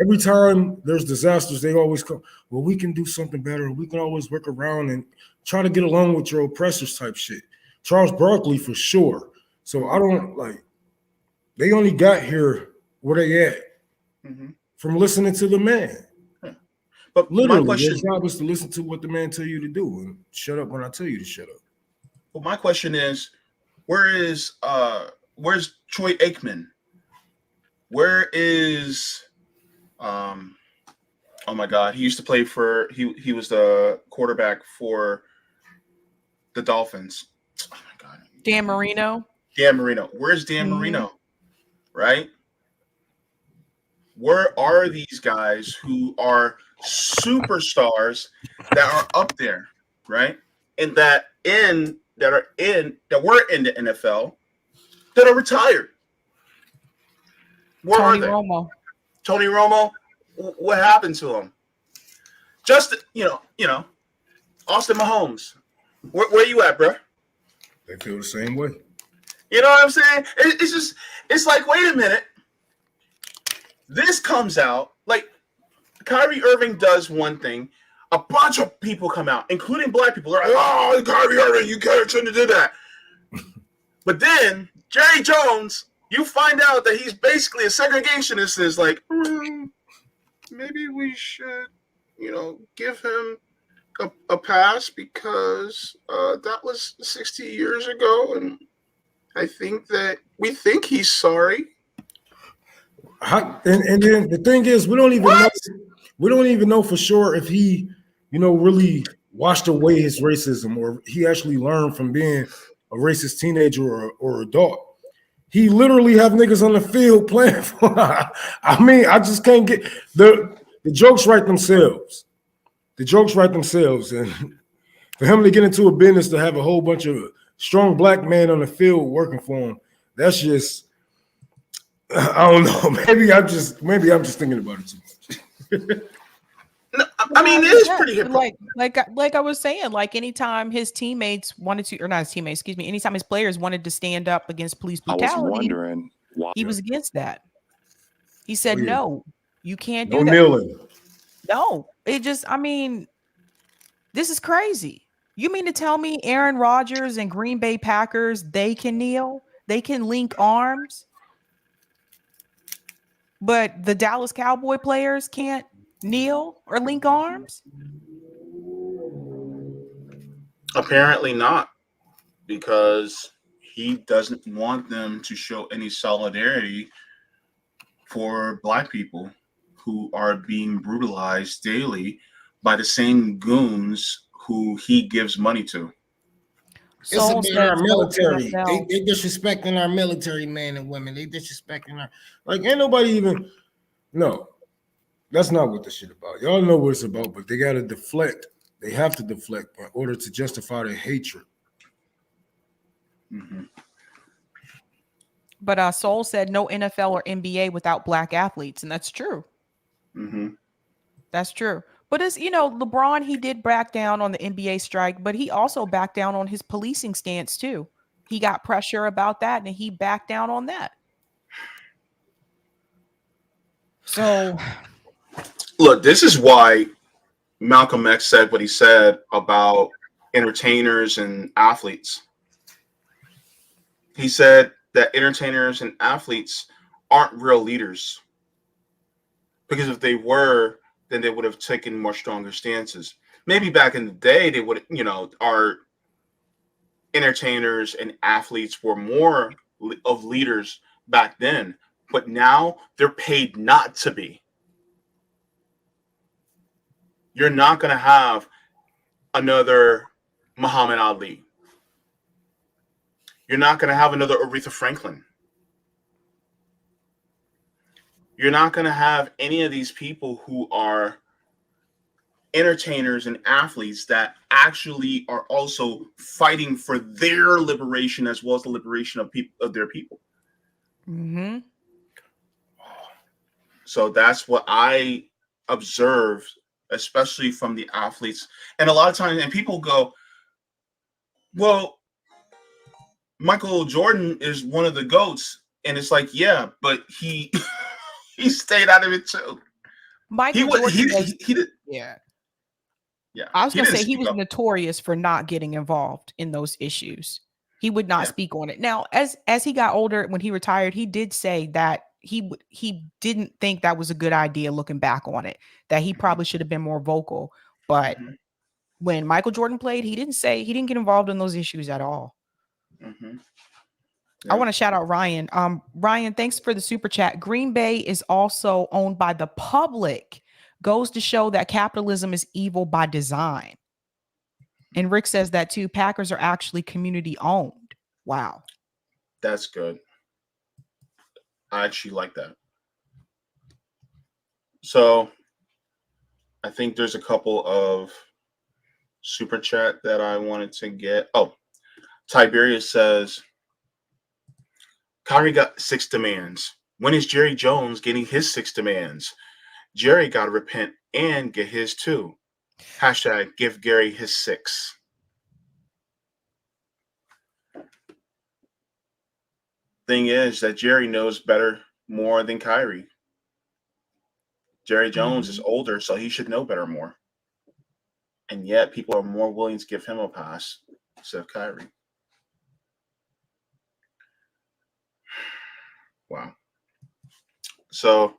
every time there's disasters, they always come. Well, we can do something better. We can always work around and try to get along with your oppressors type shit. Charles Barkley for sure. So I don't like. They only got here where they at from listening to the man. But literally, your job is to listen to what the man tell you to do and shut up when I tell you to shut up. Well, my question is, where's Troy Aikman? Where is oh my God, he used to play for he was the quarterback for the Dolphins. Oh my God. Dan Marino. Where's Dan Marino? Right? Where are these guys who are superstars that are up there, right? And that were in the NFL that are retired? Where are they? Tony Romo, what happened to him? Just Austin Mahomes, where you at, bro? They feel the same way. You know what I'm saying? It's like, wait a minute. This comes out, like Kyrie Irving does one thing. A bunch of people come out, including black people. They're like, oh, Kyrie Irving, you shouldn't have did that. But then Jerry Jones, you find out that he's basically a segregationist. Is like, maybe we should, give him a pass because that was 60 years ago, and I think that we think he's sorry. And then the thing is, we don't even know for sure if he, really washed away his racism or he actually learned from being a racist teenager or adult. He literally have niggas on the field playing for. I mean, I just can't get the jokes write themselves. The jokes write themselves, and for him to get into a business to have a whole bunch of strong black men on the field working for him, that's just. I don't know. Maybe I'm just thinking about it too much. No, I mean, it is pretty hypocritical. Like I was saying, like anytime his teammates wanted to, or not his teammates, excuse me, anytime his players wanted to stand up against police brutality, I was wondering why he was against that. He said, "No, you can't do no that. Kneeling. No, this is crazy. You mean to tell me Aaron Rodgers and Green Bay Packers, they can kneel, they can link arms?" But the Dallas Cowboy players can't kneel or link arms? Apparently not, because he doesn't want them to show any solidarity for black people who are being brutalized daily by the same goons who he gives money to. It's about our military. They disrespecting our military men and women. They disrespecting our ain't nobody even. No, that's not what this shit about. Y'all know what it's about, but they gotta deflect. They have to deflect in order to justify their hatred. Mm-hmm. But Soul said no NFL or NBA without black athletes, and that's true. Mm-hmm. That's true. But as LeBron, he did back down on the NBA strike, but he also backed down on his policing stance too. He got pressure about that, and he backed down on that. So, look, this is why Malcolm X said what he said about entertainers and athletes. He said that entertainers and athletes aren't real leaders, because if they were, then they would have taken more stronger stances. Maybe back in the day, they would, our entertainers and athletes were more of leaders back then, but now they're paid not to be. You're not going to have another Muhammad Ali. You're not going to have another Aretha Franklin. You're not going to have any of these people who are entertainers and athletes that actually are also fighting for their liberation as well as the liberation of their people. Mm-hmm. So that's what I observe, especially from the athletes. And a lot of times, and people go, well, Michael Jordan is one of the GOATs. And it's like, yeah, but he he stayed out of it too. Michael Jordan He did. Yeah. Yeah. I was He going to didn't say he speak was up. notorious for not getting involved in those issues. He would not Yeah. speak on it. Now, as he got older, when he retired, he did say that he didn't think that was a good idea looking back on it, that he probably should have been more vocal. But when Michael Jordan played, he didn't get involved in those issues at all. I want to shout out Ryan. Ryan, thanks for the super chat. Green Bay is also owned by the public. Goes to show that capitalism is evil by design. And Rick says that too. Packers are actually community owned. Wow. That's good. I actually like that. So I think there's a couple of super chat that I wanted to get. Oh, Tiberius says, Kyrie got 6 demands. When is Jerry Jones getting his 6 demands? Jerry got to repent and get his too. Hashtag give Gary his 6. Thing is that Jerry knows better more than Kyrie. Jerry Jones is older, so he should know better more. And yet people are more willing to give him a pass instead of Kyrie. Wow. So,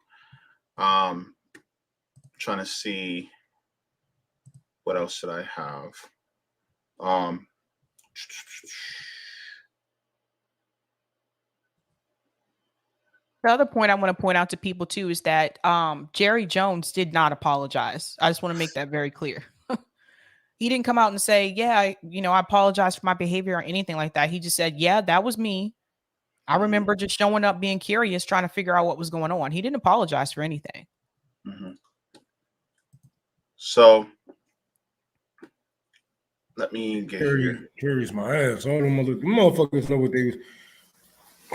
trying to see what else should I have. The other point I want to point out to people too is that Jerry Jones did not apologize. I just want to make that very clear. He didn't come out and say, yeah, I apologize for my behavior or anything like that. He just said, yeah, that was me. I remember just showing up, being curious, trying to figure out what was going on. He didn't apologize for anything. So let me get here. Carries my ass. All them motherfuckers know what they was.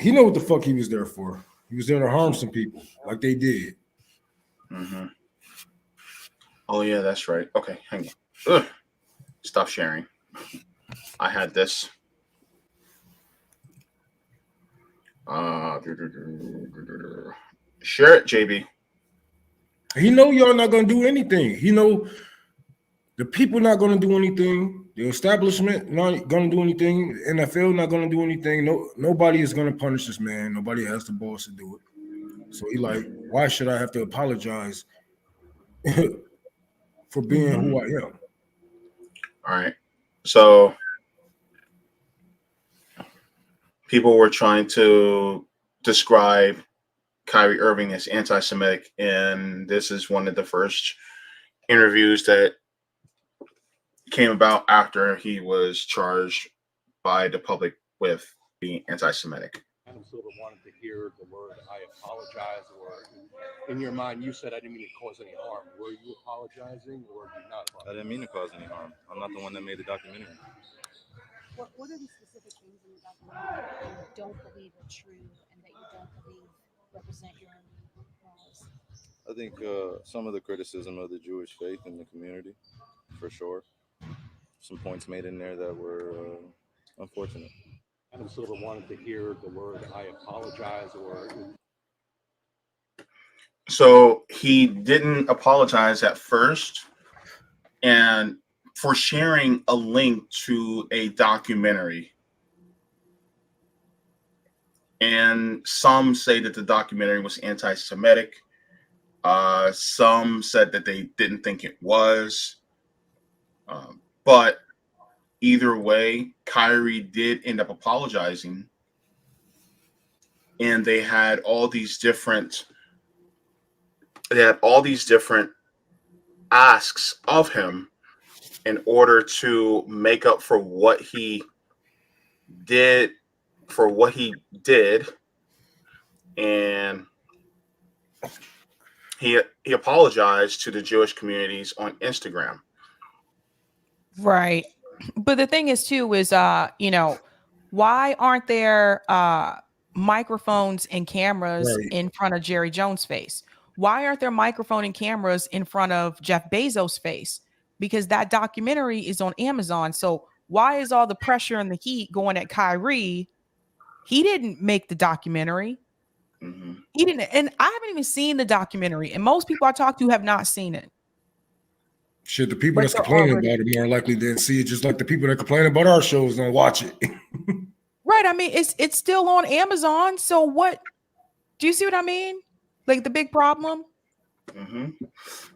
He know what the fuck he was there for. He was there to harm some people, like they did. Oh yeah, that's right. Okay, hang on. Ugh. Stop sharing. I had this. Share it, Jaybe. He know y'all not gonna do anything. He know the people not gonna do anything. The establishment not gonna do anything. NFL not gonna do anything. Nobody is gonna punish this man. Nobody has the balls to do it. So he like, why should I have to apologize for being who I am? All right. So people were trying to describe Kyrie Irving as anti-Semitic, and this is one of the first interviews that came about after he was charged by the public with being anti-Semitic. I sort of wanted to hear the word "I apologize," or in your mind, you said I didn't mean to cause any harm. Were you apologizing, or did you not apologize? I didn't mean to cause any harm. I'm not the one that made the documentary. What are the specific things in the documentary that you don't believe are true and that you don't believe represent your own morals? I think some of the criticism of the Jewish faith in the community, for sure. Some points made in there that were unfortunate. I sort of wanted to hear the word "I apologize," or. So he didn't apologize at first, and for sharing a link to a documentary. And some say that the documentary was anti-Semitic. Some said that they didn't think it was. But either way, Kyrie did end up apologizing. And they had all these different asks of him in order to make up for what he did, and he apologized to the Jewish communities on Instagram. Right. But the thing is too is why aren't there microphones and cameras in front of Jerry Jones' face? Why aren't there microphone and cameras in front of Jeff Bezos' face? Because that documentary is on Amazon. So why is all the pressure and the heat going at Kyrie He didn't make the documentary. He didn't, and I haven't even seen the documentary. And most people I talk to have not seen it. Shit, the people But that's they're complaining already- about it more likely didn't see it, just like the people that complain about our shows don't watch it. Right. I mean, it's still on Amazon. So what? Do you see what I mean? Like the big problem.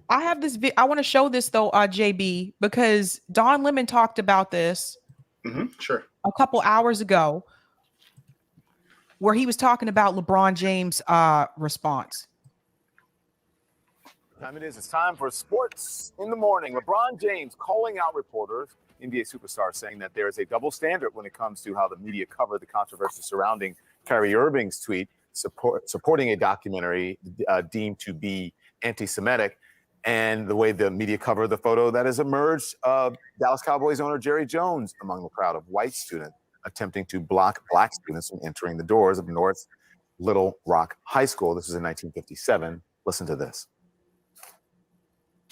I have this. I want to show this though, JB, because Don Lemon talked about this Sure. a couple hours ago, where he was talking about LeBron James' response. Time it is. It's time for Sports in the Morning. LeBron James calling out reporters, NBA superstar, saying that there is a double standard when it comes to how the media covered the controversy surrounding Kyrie Irving's tweet supporting a documentary deemed to be anti-Semitic, and the way the media covered the photo that has emerged of Dallas Cowboys owner Jerry Jones among the crowd of white students attempting to block black students from entering the doors of North Little Rock High School. This was in 1957. Listen to this.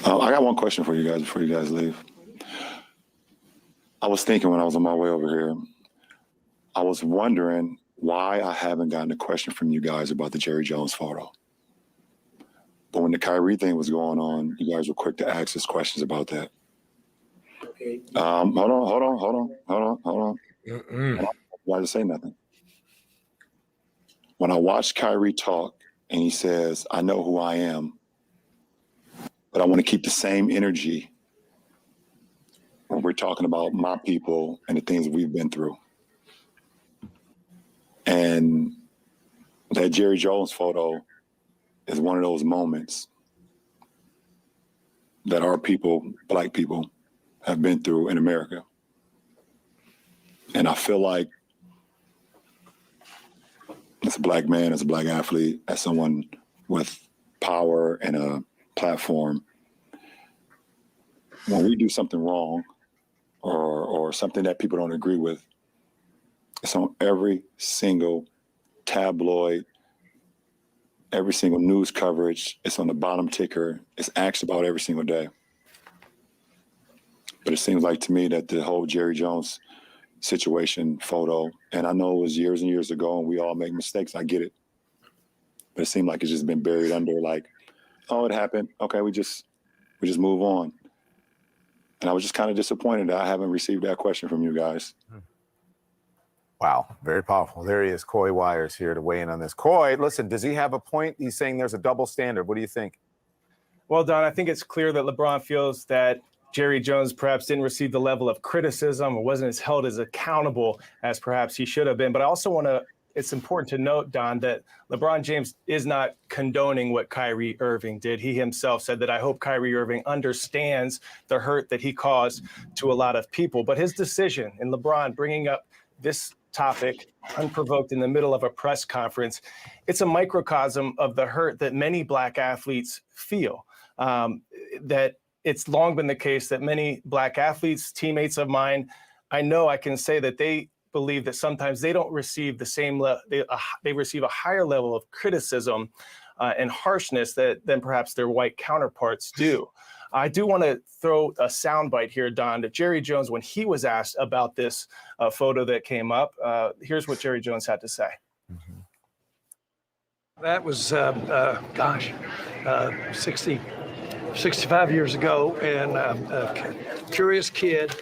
I got one question for you guys before you guys leave. I was thinking when I was on my way over here, I was wondering why I haven't gotten a question from you guys about the Jerry Jones photo. But when the Kyrie thing was going on, you guys were quick to ask us questions about that. Okay. Hold on. I don't want you guys to say nothing. When I watched Kyrie talk and he says, I know who I am, but I want to keep the same energy when we're talking about my people and the things we've been through. And that Jerry Jones photo is one of those moments that our people, black people, have been through in America. And I feel like as a black man, as a black athlete, as someone with power and a platform, when we do something wrong or something that people don't agree with, it's on every single tabloid, every single news coverage. It's on the bottom ticker. It's asked about every single day. But it seems like to me that the whole Jerry Jones situation photo, and I know it was years and years ago and we all make mistakes, I get it. But it seemed like it's just been buried under like, oh, it happened. Okay, we just move on. And I was just kind of disappointed that I haven't received that question from you guys. Wow, very powerful. There he is, Coy Wires, here to weigh in on this. Coy, listen, does he have a point? He's saying there's a double standard. What do you think? Well, Don, I think it's clear that LeBron feels that Jerry Jones perhaps didn't receive the level of criticism or wasn't as held as accountable as perhaps he should have been. But I also it's important to note, Don, that LeBron James is not condoning what Kyrie Irving did. He himself said that I hope Kyrie Irving understands the hurt that he caused to a lot of people. But his decision in LeBron bringing up this topic unprovoked in the middle of a press conference, it's a microcosm of the hurt that many black athletes feel. That it's long been the case that many black athletes, teammates of mine, I know I can say that they believe that sometimes they don't receive the same they receive a higher level of criticism and harshness than perhaps their white counterparts do. I do want to throw a soundbite here, Don, that Jerry Jones, when he was asked about this photo that came up, here's what Jerry Jones had to say. That was, 65 years ago, and a curious kid.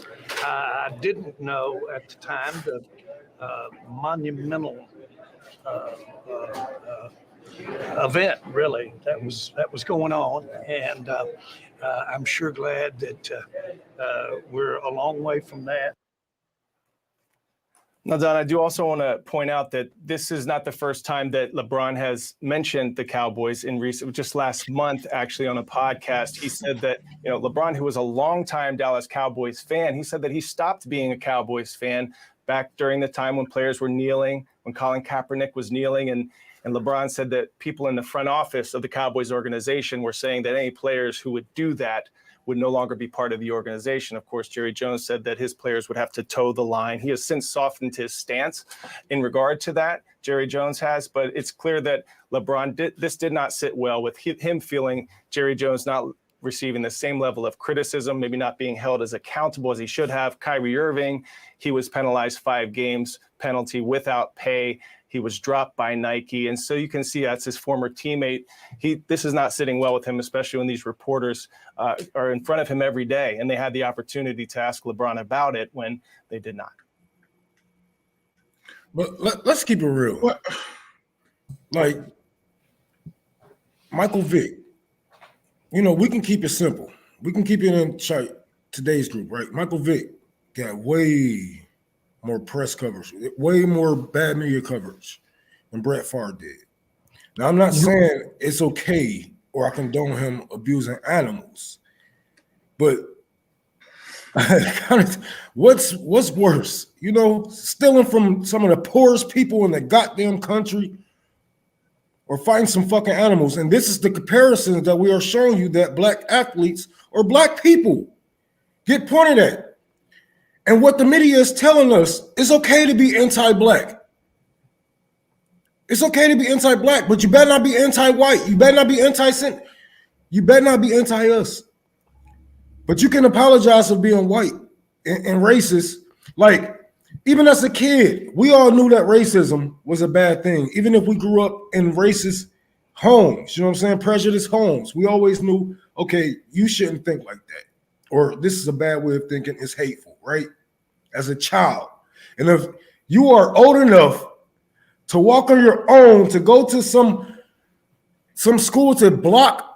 I didn't know at the time the monumental event, really, that was going on, and I'm sure glad that we're a long way from that. Now, Don, I do also want to point out that this is not the first time that LeBron has mentioned the Cowboys in just last month, actually, on a podcast. He said that, LeBron, who was a longtime Dallas Cowboys fan, he said that he stopped being a Cowboys fan back during the time when players were kneeling, when Colin Kaepernick was kneeling. And LeBron said that people in the front office of the Cowboys organization were saying that any players who would do that would no longer be part of the organization. Of course, Jerry Jones said that his players would have to toe the line. He has since softened his stance in regard to that, Jerry Jones has, but it's clear that LeBron did not sit well with him feeling Jerry Jones not receiving the same level of criticism, maybe not being held as accountable as he should have. Kyrie Irving, he was penalized 5 games, penalty without pay. He was dropped by Nike. And so you can see that's his former teammate. This is not sitting well with him, especially when these reporters are in front of him every day. And they had the opportunity to ask LeBron about it when they did not. But let's keep it real. Like, Michael Vick, we can keep it simple. We can keep it in today's group, right? Michael Vick got way more press coverage, way more bad media coverage than Brett Favre did. Now, I'm not saying it's okay or I condone him abusing animals, but what's worse? Stealing from some of the poorest people in the goddamn country or fighting some fucking animals. And this is the comparison that we are showing you, that black athletes or black people get pointed at. And what the media is telling us, it's okay to be anti-black. It's okay to be anti-black, but you better not be anti-white. You better not be anti-sin. You better not be anti-us. But you can apologize for being white and racist. Like, even as a kid, we all knew that racism was a bad thing. Even if we grew up in racist homes, prejudiced homes, we always knew, okay, you shouldn't think like that. Or this is a bad way of thinking, it's hateful, right? As a child. And if you are old enough to walk on your own, to go to some school to block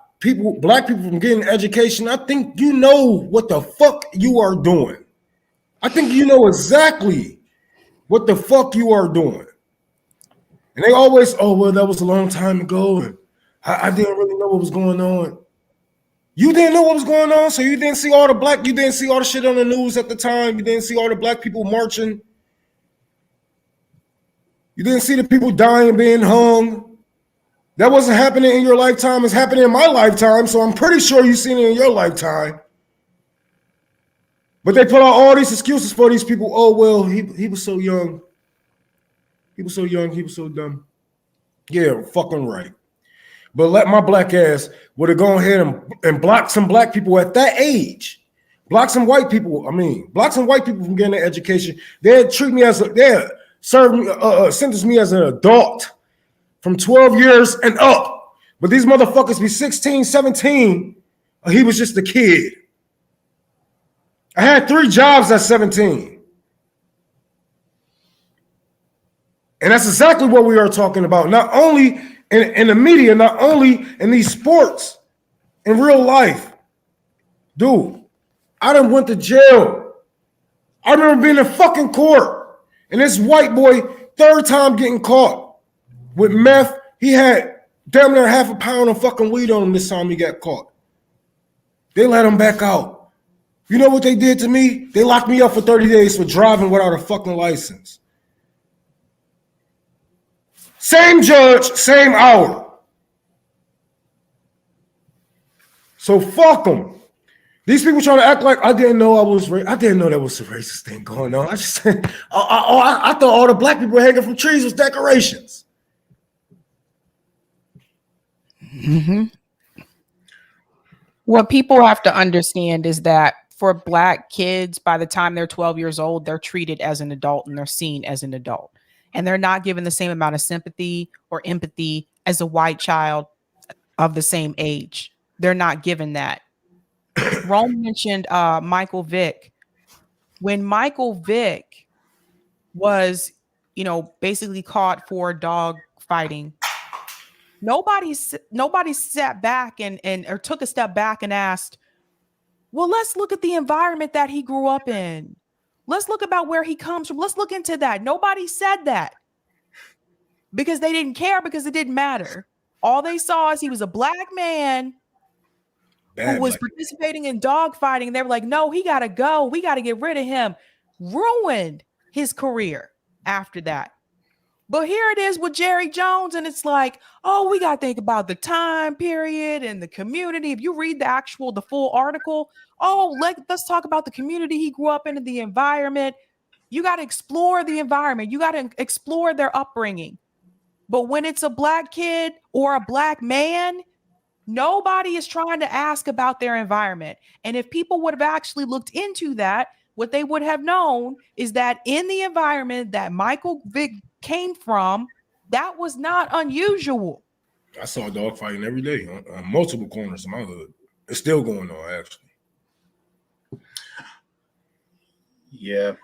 black people from getting education, I think you know what the fuck you are doing. I think you know exactly what the fuck you are doing. And they always, that was a long time ago, and I didn't really know what was going on. You didn't know what was going on, so you didn't see all the shit on the news at the time. You didn't see all the black people marching. You didn't see the people dying, being hung. That wasn't happening in your lifetime. It's happening in my lifetime, so I'm pretty sure you've seen it in your lifetime. But they put out all these excuses for these people. Oh, well, he was so young. He was so young. He was so dumb. Yeah, fucking right. But let my black ass would have gone ahead and blocked some black people at that age. Block some white people from getting an education. They'd treat me sentence me as an adult from 12 years and up. But these motherfuckers be 16, 17. He was just a kid. I had 3 jobs at 17. And that's exactly what we are talking about. Not only in the media, not only in these sports, in real life. Dude, I done went to jail. I remember being in fucking court. And this white boy, 3rd time getting caught with meth. He had damn near half a pound of fucking weed on him this time he got caught. They let him back out. You know what they did to me? They locked me up for 30 days for driving without a fucking license. Same judge, same hour. So fuck them. These people trying to act like I didn't know I didn't know there was a racist thing going on. I just I thought all the black people hanging from trees was decorations. Mm-hmm. What people have to understand is that for black kids, by the time they're 12 years old, they're treated as an adult and they're seen as an adult. And they're not given the same amount of sympathy or empathy as a white child of the same age. They're not given that. Rome mentioned Michael Vick. When Michael Vick was, basically caught for dog fighting, nobody sat back or took a step back and asked, well, let's look at the environment that he grew up in. Let's look about where he comes from. Let's look into that. Nobody said that because they didn't care, because it didn't matter. All they saw is he was a black man who was participating in dog fighting. They were like, no, he got to go. We got to get rid of him. Ruined his career after that. But here it is with Jerry Jones, and it's like, oh, we got to think about the time period and the community. If you read the full article, let's talk about the community he grew up in and the environment. You got to explore the environment. You got to explore their upbringing. But when it's a black kid or a black man, nobody is trying to ask about their environment. And if people would have actually looked into that, what they would have known is that in the environment that Michael Vick came from, that was not unusual. I saw dog fighting every day on multiple corners in my hood. It's still going on, actually. Yeah.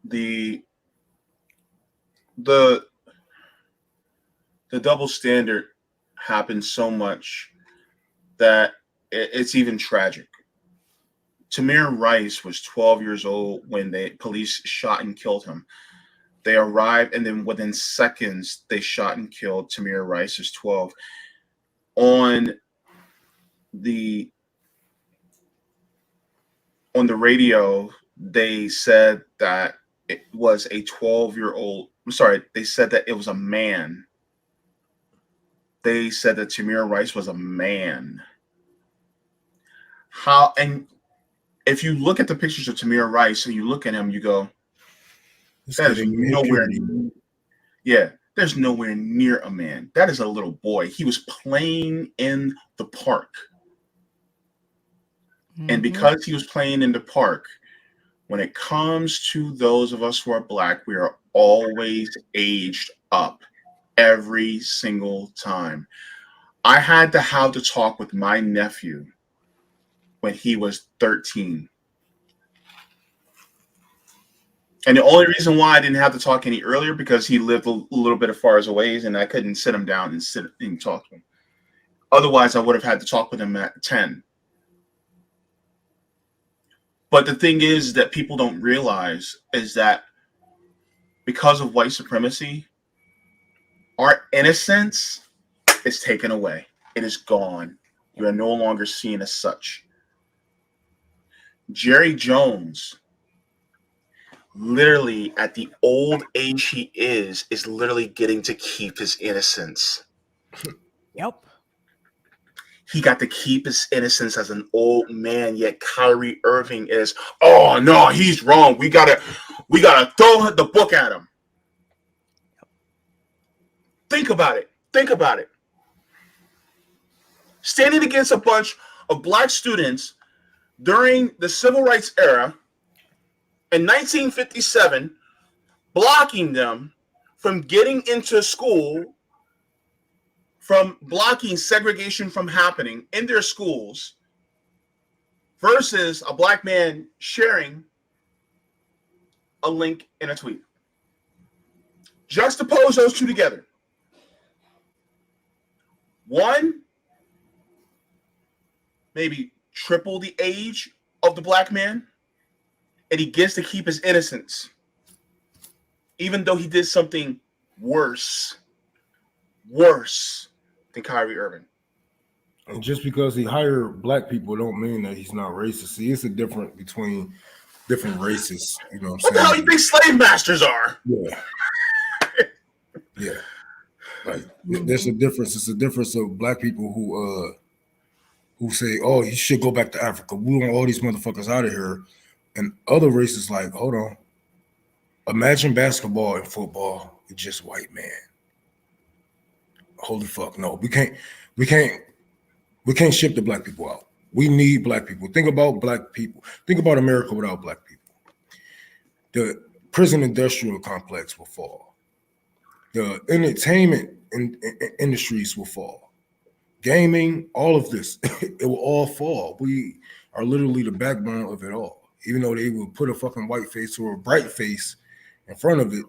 The double standard happens so much that it's even tragic. Tamir Rice was 12 years old when the police shot and killed him. They arrived, and then within seconds, they shot and killed Tamir Rice, who's 12. On the radio, they said that it was a 12-year-old. I'm sorry, they said that it was a man. They said that Tamir Rice was a man. How, and if you look at the pictures of Tamir Rice and you look at him, you go, that is nowhere. Yeah, there's nowhere near a man. That is a little boy. He was playing in the park. And because he was playing in the park, when it comes to those of us who are Black, we are always aged up every single time. I had to have to talk with my nephew when he was 13. And the only reason why I didn't have to talk any earlier because he lived a little bit of far as away, and I couldn't sit him down and sit and talk to him. Otherwise, I would have had to talk with him at 10. But the thing is that people don't realize is that because of white supremacy, our innocence is taken away. It is gone. You are no longer seen as such. Jerry Jones, literally at the old age he is literally getting to keep his innocence. Yep. He got to keep his innocence as an old man, yet Kyrie Irving is, oh no, he's wrong. We gotta throw the book at him. Think about it. Think about it. Standing against a bunch of Black students during the Civil Rights era in 1957, blocking them from getting into school, from blocking segregation from happening in their schools, versus a Black man sharing a link in a tweet. Juxtapose those two together. One, maybe triple the age of the Black man, and he gets to keep his innocence, even though he did something worse than Kyrie Irving. And just because he hired Black people don't mean that he's not racist. See, it's a difference between different races. You know what I'm saying? What the hell you think slave masters are? Yeah. Yeah. Like there's a difference. It's a difference of Black people who say, oh, you should go back to Africa. We want all these motherfuckers out of here. And other races like, hold on. Imagine basketball and football with just white man. Holy fuck, no. We can't ship the Black people out. We need Black people. Think about Black people. Think about America without Black people. The prison industrial complex will fall. The entertainment industries will fall. Gaming, all of this, it will all fall. We are literally the backbone of it all. Even though they will put a fucking white face or a bright face in front of it,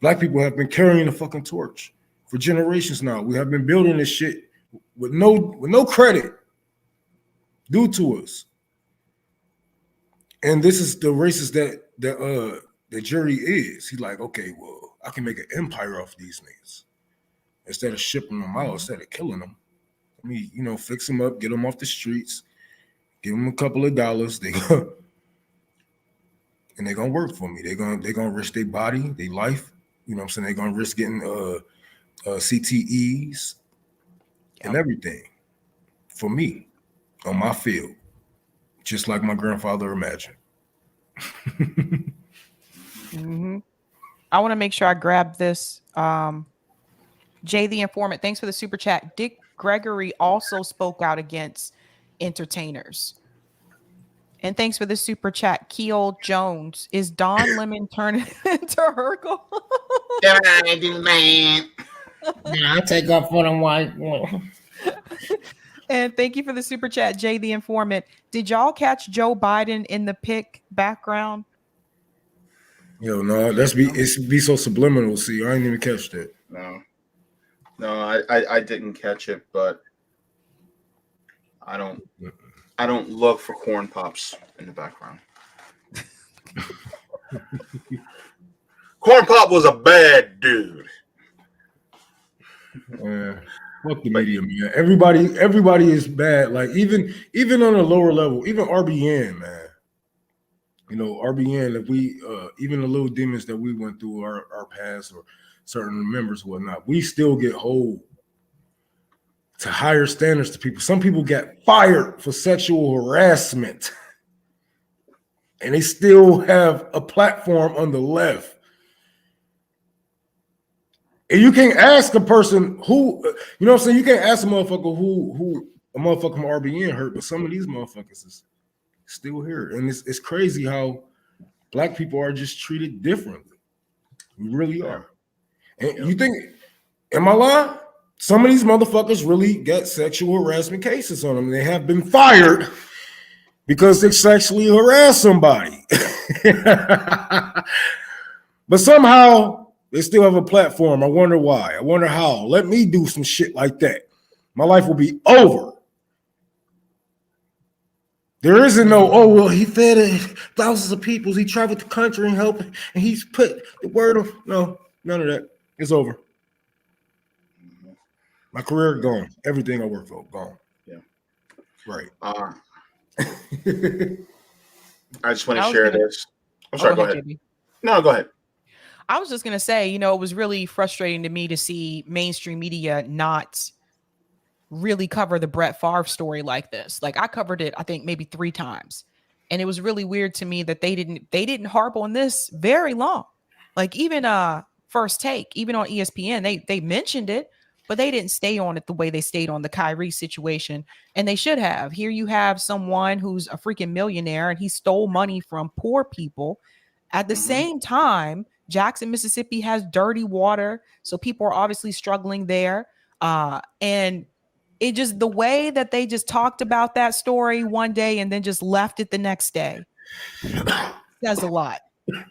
Black people have been carrying the fucking torch for generations now. We have been building this shit with no credit due to us. And this is the racist that Jerry is. He's like, okay, well, I can make an empire off these niggas. Instead of shipping them out, instead of killing them. Let me, fix them up, get them off the streets, give them a couple of dollars. And they're gonna work for me. They're gonna risk their body, their life. You know what I'm saying? They're gonna risk getting CTEs and everything for me on my field, just like my grandfather imagined. I want to make sure I grab this. Jay the Informant, thanks for the super chat. Dick Gregory also spoke out against entertainers. And thanks for the super chat, Keel Jones. Is Don Lemon turning into Urkel? Man. Yeah, I take off for them white. And thank you for the super chat, Jay the Informant. Did y'all catch Joe Biden in the pic background? Yo, no, it's be so subliminal. See, I didn't even catch that. No, I didn't catch it, but I don't look for corn pops in the background. Corn Pop was a bad dude. Fuck the media, man. Everybody is bad. Like even on a lower level, even RBN, man. You know, RBN, if we even the little demons that we went through our past or certain members or whatnot, we still get hold to higher standards to people. Some people get fired for sexual harassment, and they still have a platform on the left. And you can't ask a person who, you know what I'm saying? You can't ask a motherfucker who a motherfucker from RBN hurt, but some of these motherfuckers is still here. And it's crazy how black people are just treated differently. We really are. And you think, am I lying? Some of these motherfuckers really get sexual harassment cases on them. They have been fired because they sexually harassed somebody. But somehow they still have a platform. I wonder why. I wonder how. Let me do some shit like that. My life will be over. There isn't no, oh, well, he fed thousands of people. He traveled the country and helped, and he's put the word on. No, none of that. It's over. My career gone. Everything I worked for, gone. Yeah. Right. I just want to share this. I'm sorry, go ahead. JB. No, go ahead. I was just going to say, you know, it was really frustrating to me to see mainstream media not really cover the Brett Favre story like this. Like I covered it, I think maybe 3 times. And it was really weird to me that they didn't harp on this very long. Like even First Take, even on ESPN, they mentioned it, but they didn't stay on it the way they stayed on the Kyrie situation. And they should have. Here you have someone who's a freaking millionaire and he stole money from poor people. At the same time, Jackson, Mississippi has dirty water. So people are obviously struggling there. And it just, the way that they just talked about that story one day and then just left it the next day says a lot. I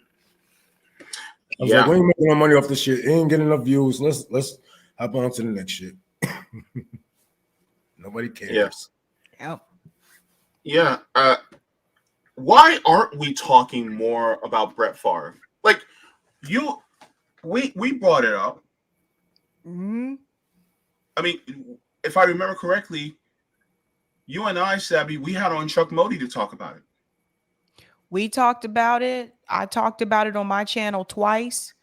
was like, we ain't making no money off this shit. It ain't getting enough views. Let's hop on to the next shit. Nobody cares. Yeah. Why aren't we talking more about Brett Favre? Like we brought it up. Mm-hmm. I mean, if I remember correctly, you and I, Sabby, we had on Chuck Modi to talk about it. We talked about it. I talked about it on my channel twice.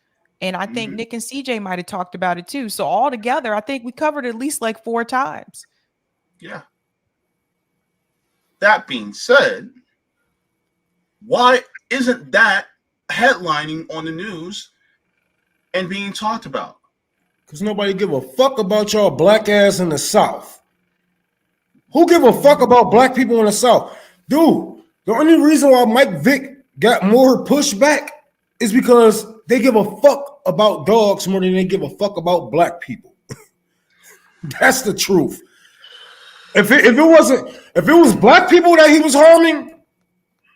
And I think Nick and CJ might have talked about it too. So all together, I think we covered at least like 4 times. Yeah. That being said, why isn't that headlining on the news and being talked about? Because nobody give a fuck about y'all black ass in the South. Who give a fuck about black people in the South? Dude, the only reason why Mike Vick got more pushback is because they give a fuck about dogs more than they give a fuck about black people. That's the truth. If it was black people that he was harming,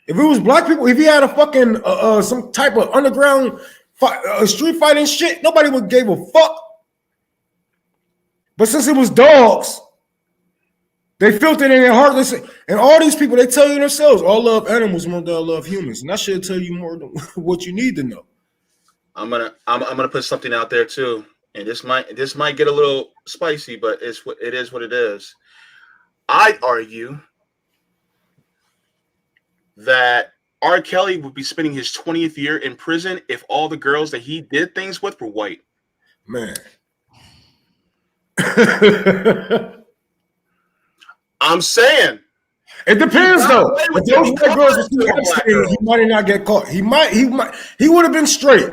if he had a fucking some type of underground street fighting shit, nobody would give a fuck. But since it was dogs, they felt it in their heart. And all these people, they tell you themselves, all love animals more than I love humans. And that should tell you more than what you need to know. I'm gonna put something out there too, and this might get a little spicy, but it is what it is. I'd argue that R. Kelly would be spending his 20th year in prison if all the girls that he did things with were white. Man. I'm saying. It depends though. If those white girls were still Epstein, he might not get caught. He would have been straight.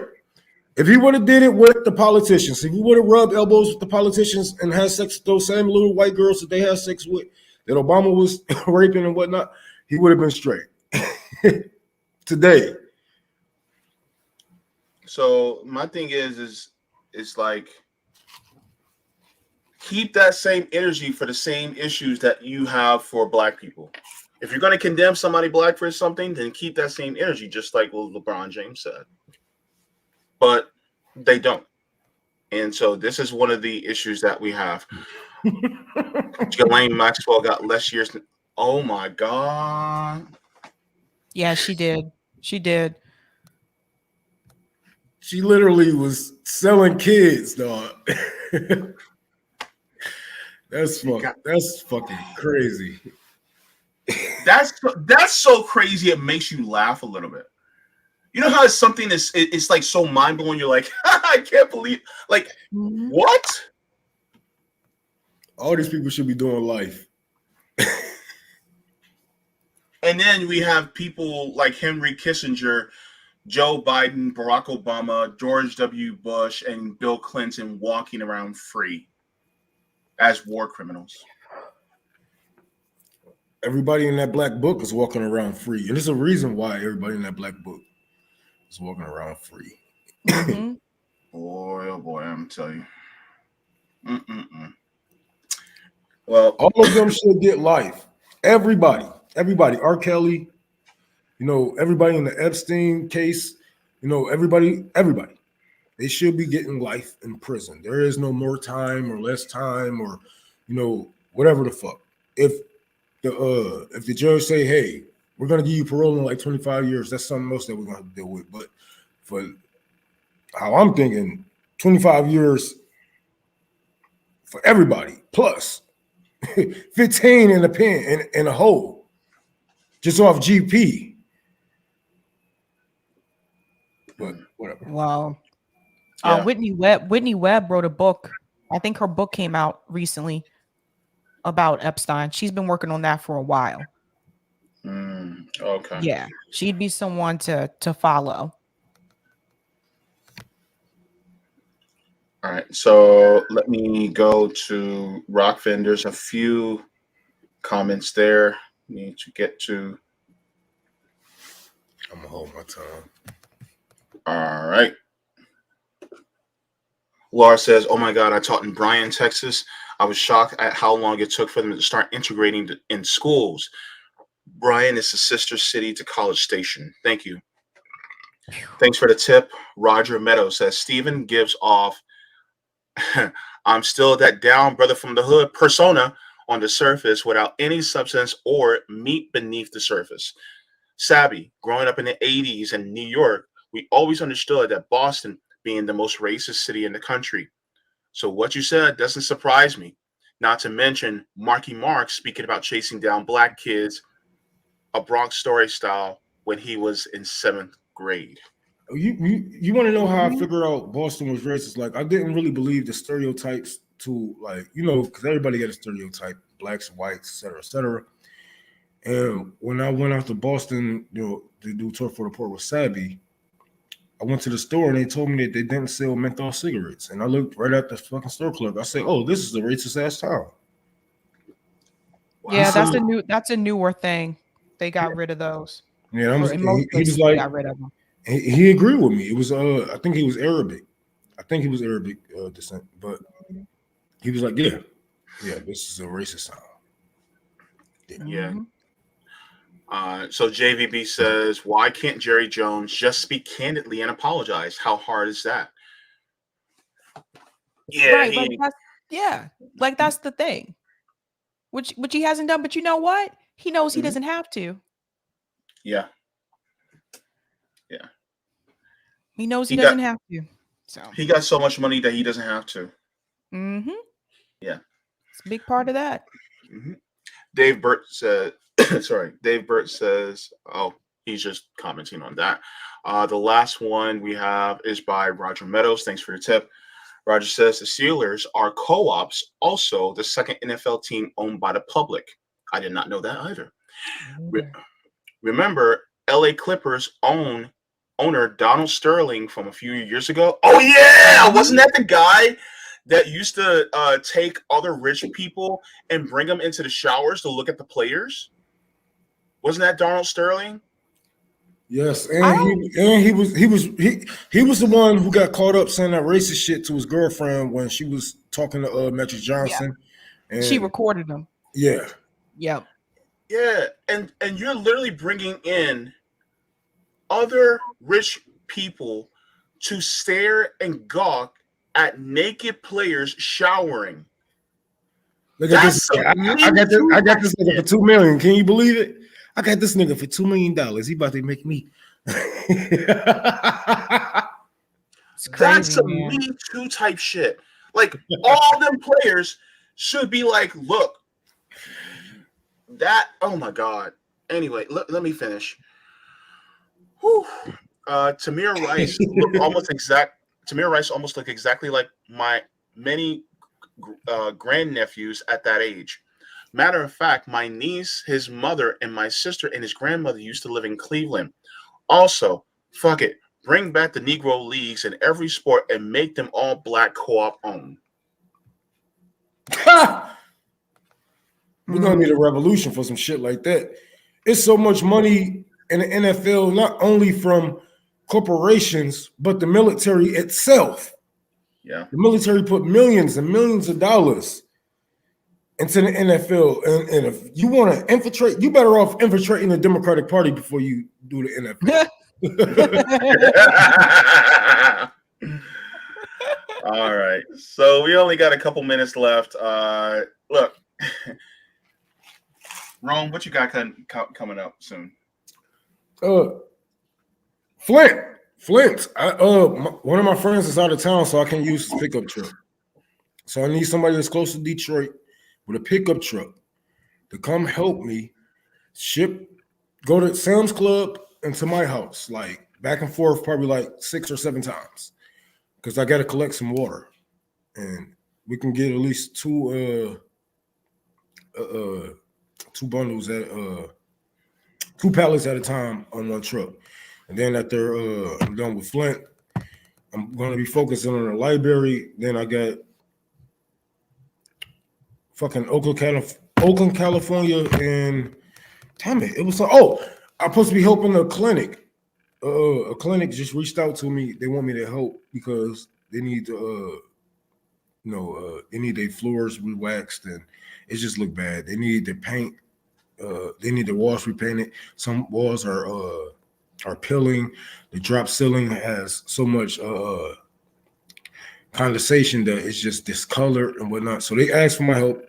If he would have did it with the politicians, if he would have rubbed elbows with the politicians and had sex with those same little white girls that they had sex with, that Obama was raping and whatnot, he would have been straight. today. So my thing is like keep that same energy for the same issues that you have for black people. If you're going to condemn somebody black for something, then keep that same energy, just like what LeBron James said. But they don't. And so this is one of the issues that we have. Ghislaine Maxwell got less years. Oh my God. Yeah, she did. She did. She literally was selling kids, dog. That's fucking crazy. That's so crazy. It makes you laugh a little bit. You know how it's something it's like so mind blowing. You're like, I can't believe. Like, what? All these people should be doing life. And then we have people like Henry Kissinger, Joe Biden, Barack Obama, George W. Bush, and Bill Clinton walking around free as war criminals. Everybody in that black book is walking around free. And there's a reason why everybody in that black book is walking around free. Mm-hmm. Boy, oh boy, I'm telling you. Well, all of them should get life. Everybody. R. Kelly, everybody in the Epstein case, everybody. They should be getting life in prison. There is no more time or less time or, whatever the fuck. If the judge say, hey, we're gonna give you parole in like 25 years, that's something else that we're gonna have to deal with. But for how I'm thinking, 25 years for everybody, plus 15 in a pen in a hole, just off GP. But whatever. Wow. Yeah. Whitney Webb wrote a book. I think her book came out recently about Epstein. She's been working on that for a while. Okay. Yeah, she'd be someone to follow. All right, so let me go to Rockfin. There's a few comments there. Need to get to. I'm gonna hold my tongue. All right. Laura says, "Oh my God, I taught in Bryan, Texas. I was shocked at how long it took for them to start integrating in schools. Bryan is the sister city to College Station. Thank you. Thanks for the tip." Roger Meadows says, "Steven gives off I'm still that down brother from the hood persona on the surface without any substance or meat beneath the surface. Sabby, growing up in the 80s in New York, we always understood that Boston being the most racist city in the country. So what you said doesn't surprise me. Not to mention Marky Mark speaking about chasing down black kids, a Bronx Story style, when he was in 7th grade." You want to know how I figured out Boston was racist? Like, I didn't really believe the stereotypes to, like, because everybody got a stereotype, blacks, whites, et cetera, et cetera. And when I went out to Boston, to do tour for the port with Sabby, I went to the store and they told me that they didn't sell menthol cigarettes. And I looked right at the fucking store clerk. I said, "Oh, this is a racist ass town." Yeah, that's a newer thing. They got rid of those. Yeah, In most he was places, like, they got rid of them. he agreed with me. It was I think he was Arabic. I think he was Arabic descent, but he was like, yeah, this is a racist town. Yeah. So JVB says, "Why can't Jerry Jones just speak candidly and apologize? How hard is that?" Yeah, Right, like that's the thing. Which he hasn't done, but you know what? He knows he doesn't have to. Yeah. He knows he doesn't have to. So he got so much money that he doesn't have to. Yeah. It's a big part of that. Dave Burt said, Dave Burt says, oh, he's just commenting on that. The last one we have is by Roger Meadows. Thanks for your tip. Roger says the Steelers are co-ops, also the second NFL team owned by the public. I did not know that either. Remember, LA Clippers owner Donald Sterling from a few years ago? Oh yeah, wasn't that the guy that used to take other rich people and bring them into the showers to look at the players? Wasn't that Donald Sterling? Yes, and he was the one who got caught up saying that racist shit to his girlfriend when she was talking to Magic Johnson. And She recorded him. Yeah. Yep. Yeah, and you're literally bringing in other rich people to stare and gawk at naked players showering. Look at this. I got this nigga for $2 million. Can you believe it? I got this nigga for $2 million. He about to make me. It's crazy, That's some man. Me Too type shit. Like all them players should be like, look, that. Oh my god. Anyway, let me finish. Whew. Tamir Rice looked Tamir Rice almost looked exactly like my many grandnephews at that age. Matter of fact, my niece, his mother, and my sister and his grandmother used to live in Cleveland. Also, fuck it. Bring back the Negro Leagues in every sport and make them all black co-op owned. We're gonna need a revolution for some shit like that. It's so much money in the NFL, not only from corporations, but the military itself. Yeah. The military put millions and millions of dollars into the NFL. And if you want to infiltrate, you better off infiltrating the Democratic Party before you do the NFL. All right. So we only got a couple minutes left. Look, Rome, what you got coming up soon? Flint. One of my friends is out of town, so I can't use his pickup truck. So I need somebody that's close to Detroit with a pickup truck to come help me go to Sam's Club and to my house, like back and forth, probably like 6 or 7 times, because I got to collect some water, and we can get at least two bundles at 2 pallets at a time on one truck. And then after I'm done with Flint, I'm going to be focusing on the library. Then I got fucking Oakland, California, and damn it, it was I'm supposed to be helping a clinic. A clinic just reached out to me. They want me to help because they need to, they need their floors re-waxed and it just look bad. They need the paint. They need the walls repainted. Some walls are peeling. The drop ceiling has so much condensation that it's just discolored and whatnot. So they asked for my help.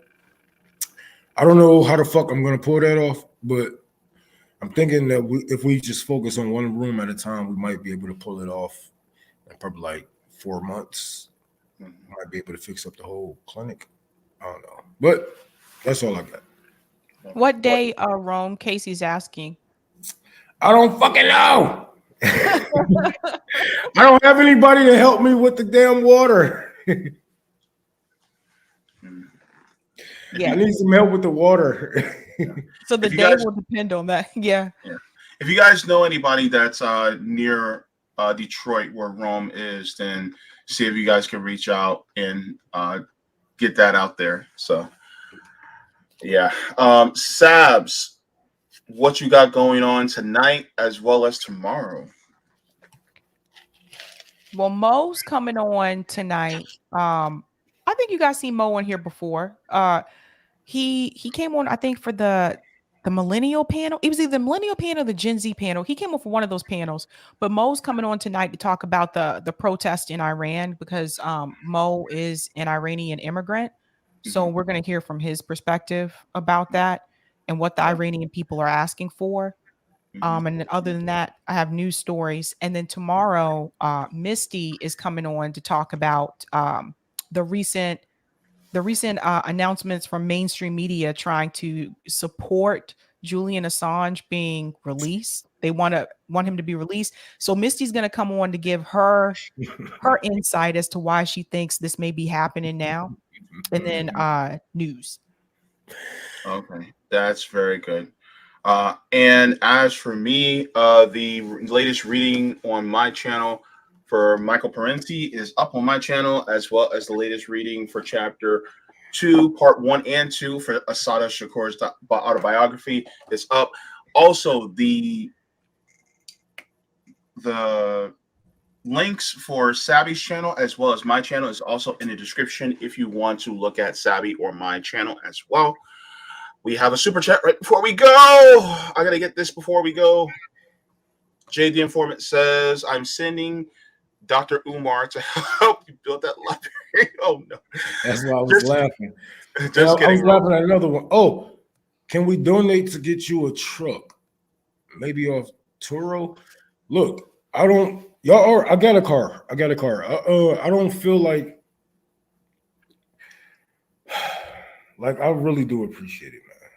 I don't know how the fuck I'm gonna pull that off, but I'm thinking that if we just focus on one room at a time, we might be able to pull it off in probably like 4 months. Might be able to fix up the whole clinic. I don't know, but that's all I got. What day, Rome? Casey's asking. I don't fucking know. I don't have anybody to help me with the damn water. Yeah. I need some help with the water. So the day will depend on that. Yeah. If you guys know anybody that's near Detroit where Rome is, then see if you guys can reach out and get that out there. So yeah. Sabs, what you got going on tonight as well as tomorrow? Well, Mo's coming on tonight. I think you guys seen Mo on here before. He came on, I think, for the millennial panel. It was either the millennial panel or the Gen Z panel. He came on for one of those panels. But Mo's coming on tonight to talk about the protest in Iran because Mo is an Iranian immigrant. So we're going to hear from his perspective about that and what the Iranian people are asking for. And then other than that, I have news stories. And then tomorrow, Misty is coming on to talk about the recent announcements from mainstream media trying to support Julian Assange being released. They want him to be released. So Misty's going to come on to give her insight as to why she thinks this may be happening now. And then news. Okay, that's very good. And as for me, the latest reading on my channel for Michael Parenti is up on my channel, as well as the latest reading for chapter 2, part 1 and 2 for Assata Shakur's autobiography is up. Also, the the links for Sabby's channel as well as my channel is also in the description if you want to look at Sabby or my channel as well. We have a super chat right before we go. I gotta get this before we go. JD Informant says, I'm sending Dr. Umar to help you build that library. Oh no. That's why I was laughing. Just kidding. I was laughing at another one. Oh, can we donate to get you a truck? Maybe off Turo? Look, I got a car. I don't feel like I really do appreciate it, man.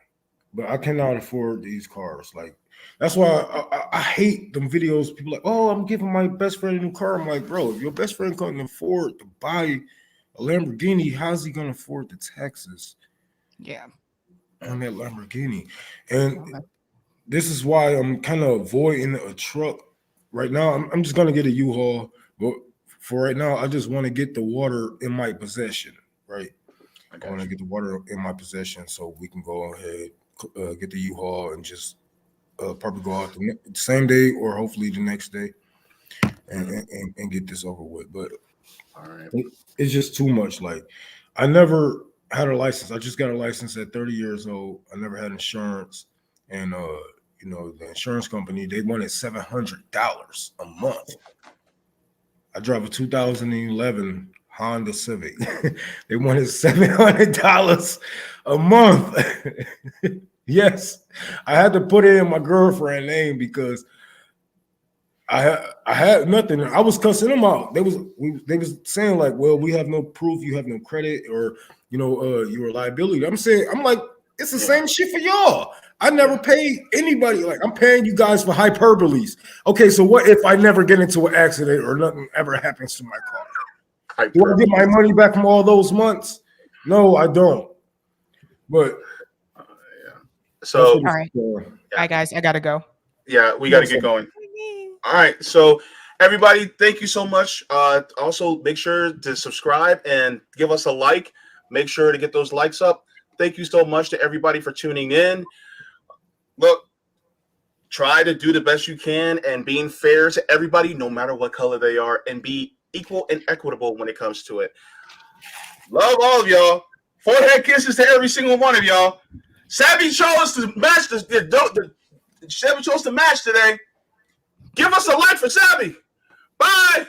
But I cannot afford these cars. Like, that's why I hate them videos. People like, oh, I'm giving my best friend a new car. I'm like, bro, if your best friend couldn't afford to buy a Lamborghini, how's he gonna afford the taxes? Yeah. On that Lamborghini. And this is why I'm kind of avoiding a truck right now. I'm just gonna get a U-Haul, but for right now, I just want to get the water in my possession, right? I want to get the water in my possession so we can go ahead, get the U-Haul and just probably go out the same day or hopefully the next day and get this over with. But all right, it's just too much. Like, I never had a license. I just got a license at 30 years old. I never had insurance, and the insurance company, they wanted $700 a month. I drive a 2011 Honda Civic. They wanted $700 a month. Yes, I had to put it in my girlfriend's name because I had nothing. I was cussing them out. They was saying like, well, we have no proof, you have no credit, or you're a liability. I'm like, it's the same shit for y'all. I never paid anybody. Like, I'm paying you guys for hyperboles. Okay, so what if I never get into an accident or nothing ever happens to my car? Do I get my money back from all those months? No, I don't. But so all right. Bye, guys. I gotta go. Yeah, we gotta get going. All right, so everybody, thank you so much. Also, make sure to subscribe and give us a like. Make sure to get those likes up. Thank you so much to everybody for tuning in. Look, try to do the best you can and being fair to everybody, no matter what color they are, and be equal and equitable when it comes to it. Love all of y'all. Forehead kisses to every single one of y'all. Sabby chose to match Sabby chose to match today. Give us a like for Sabby. Bye.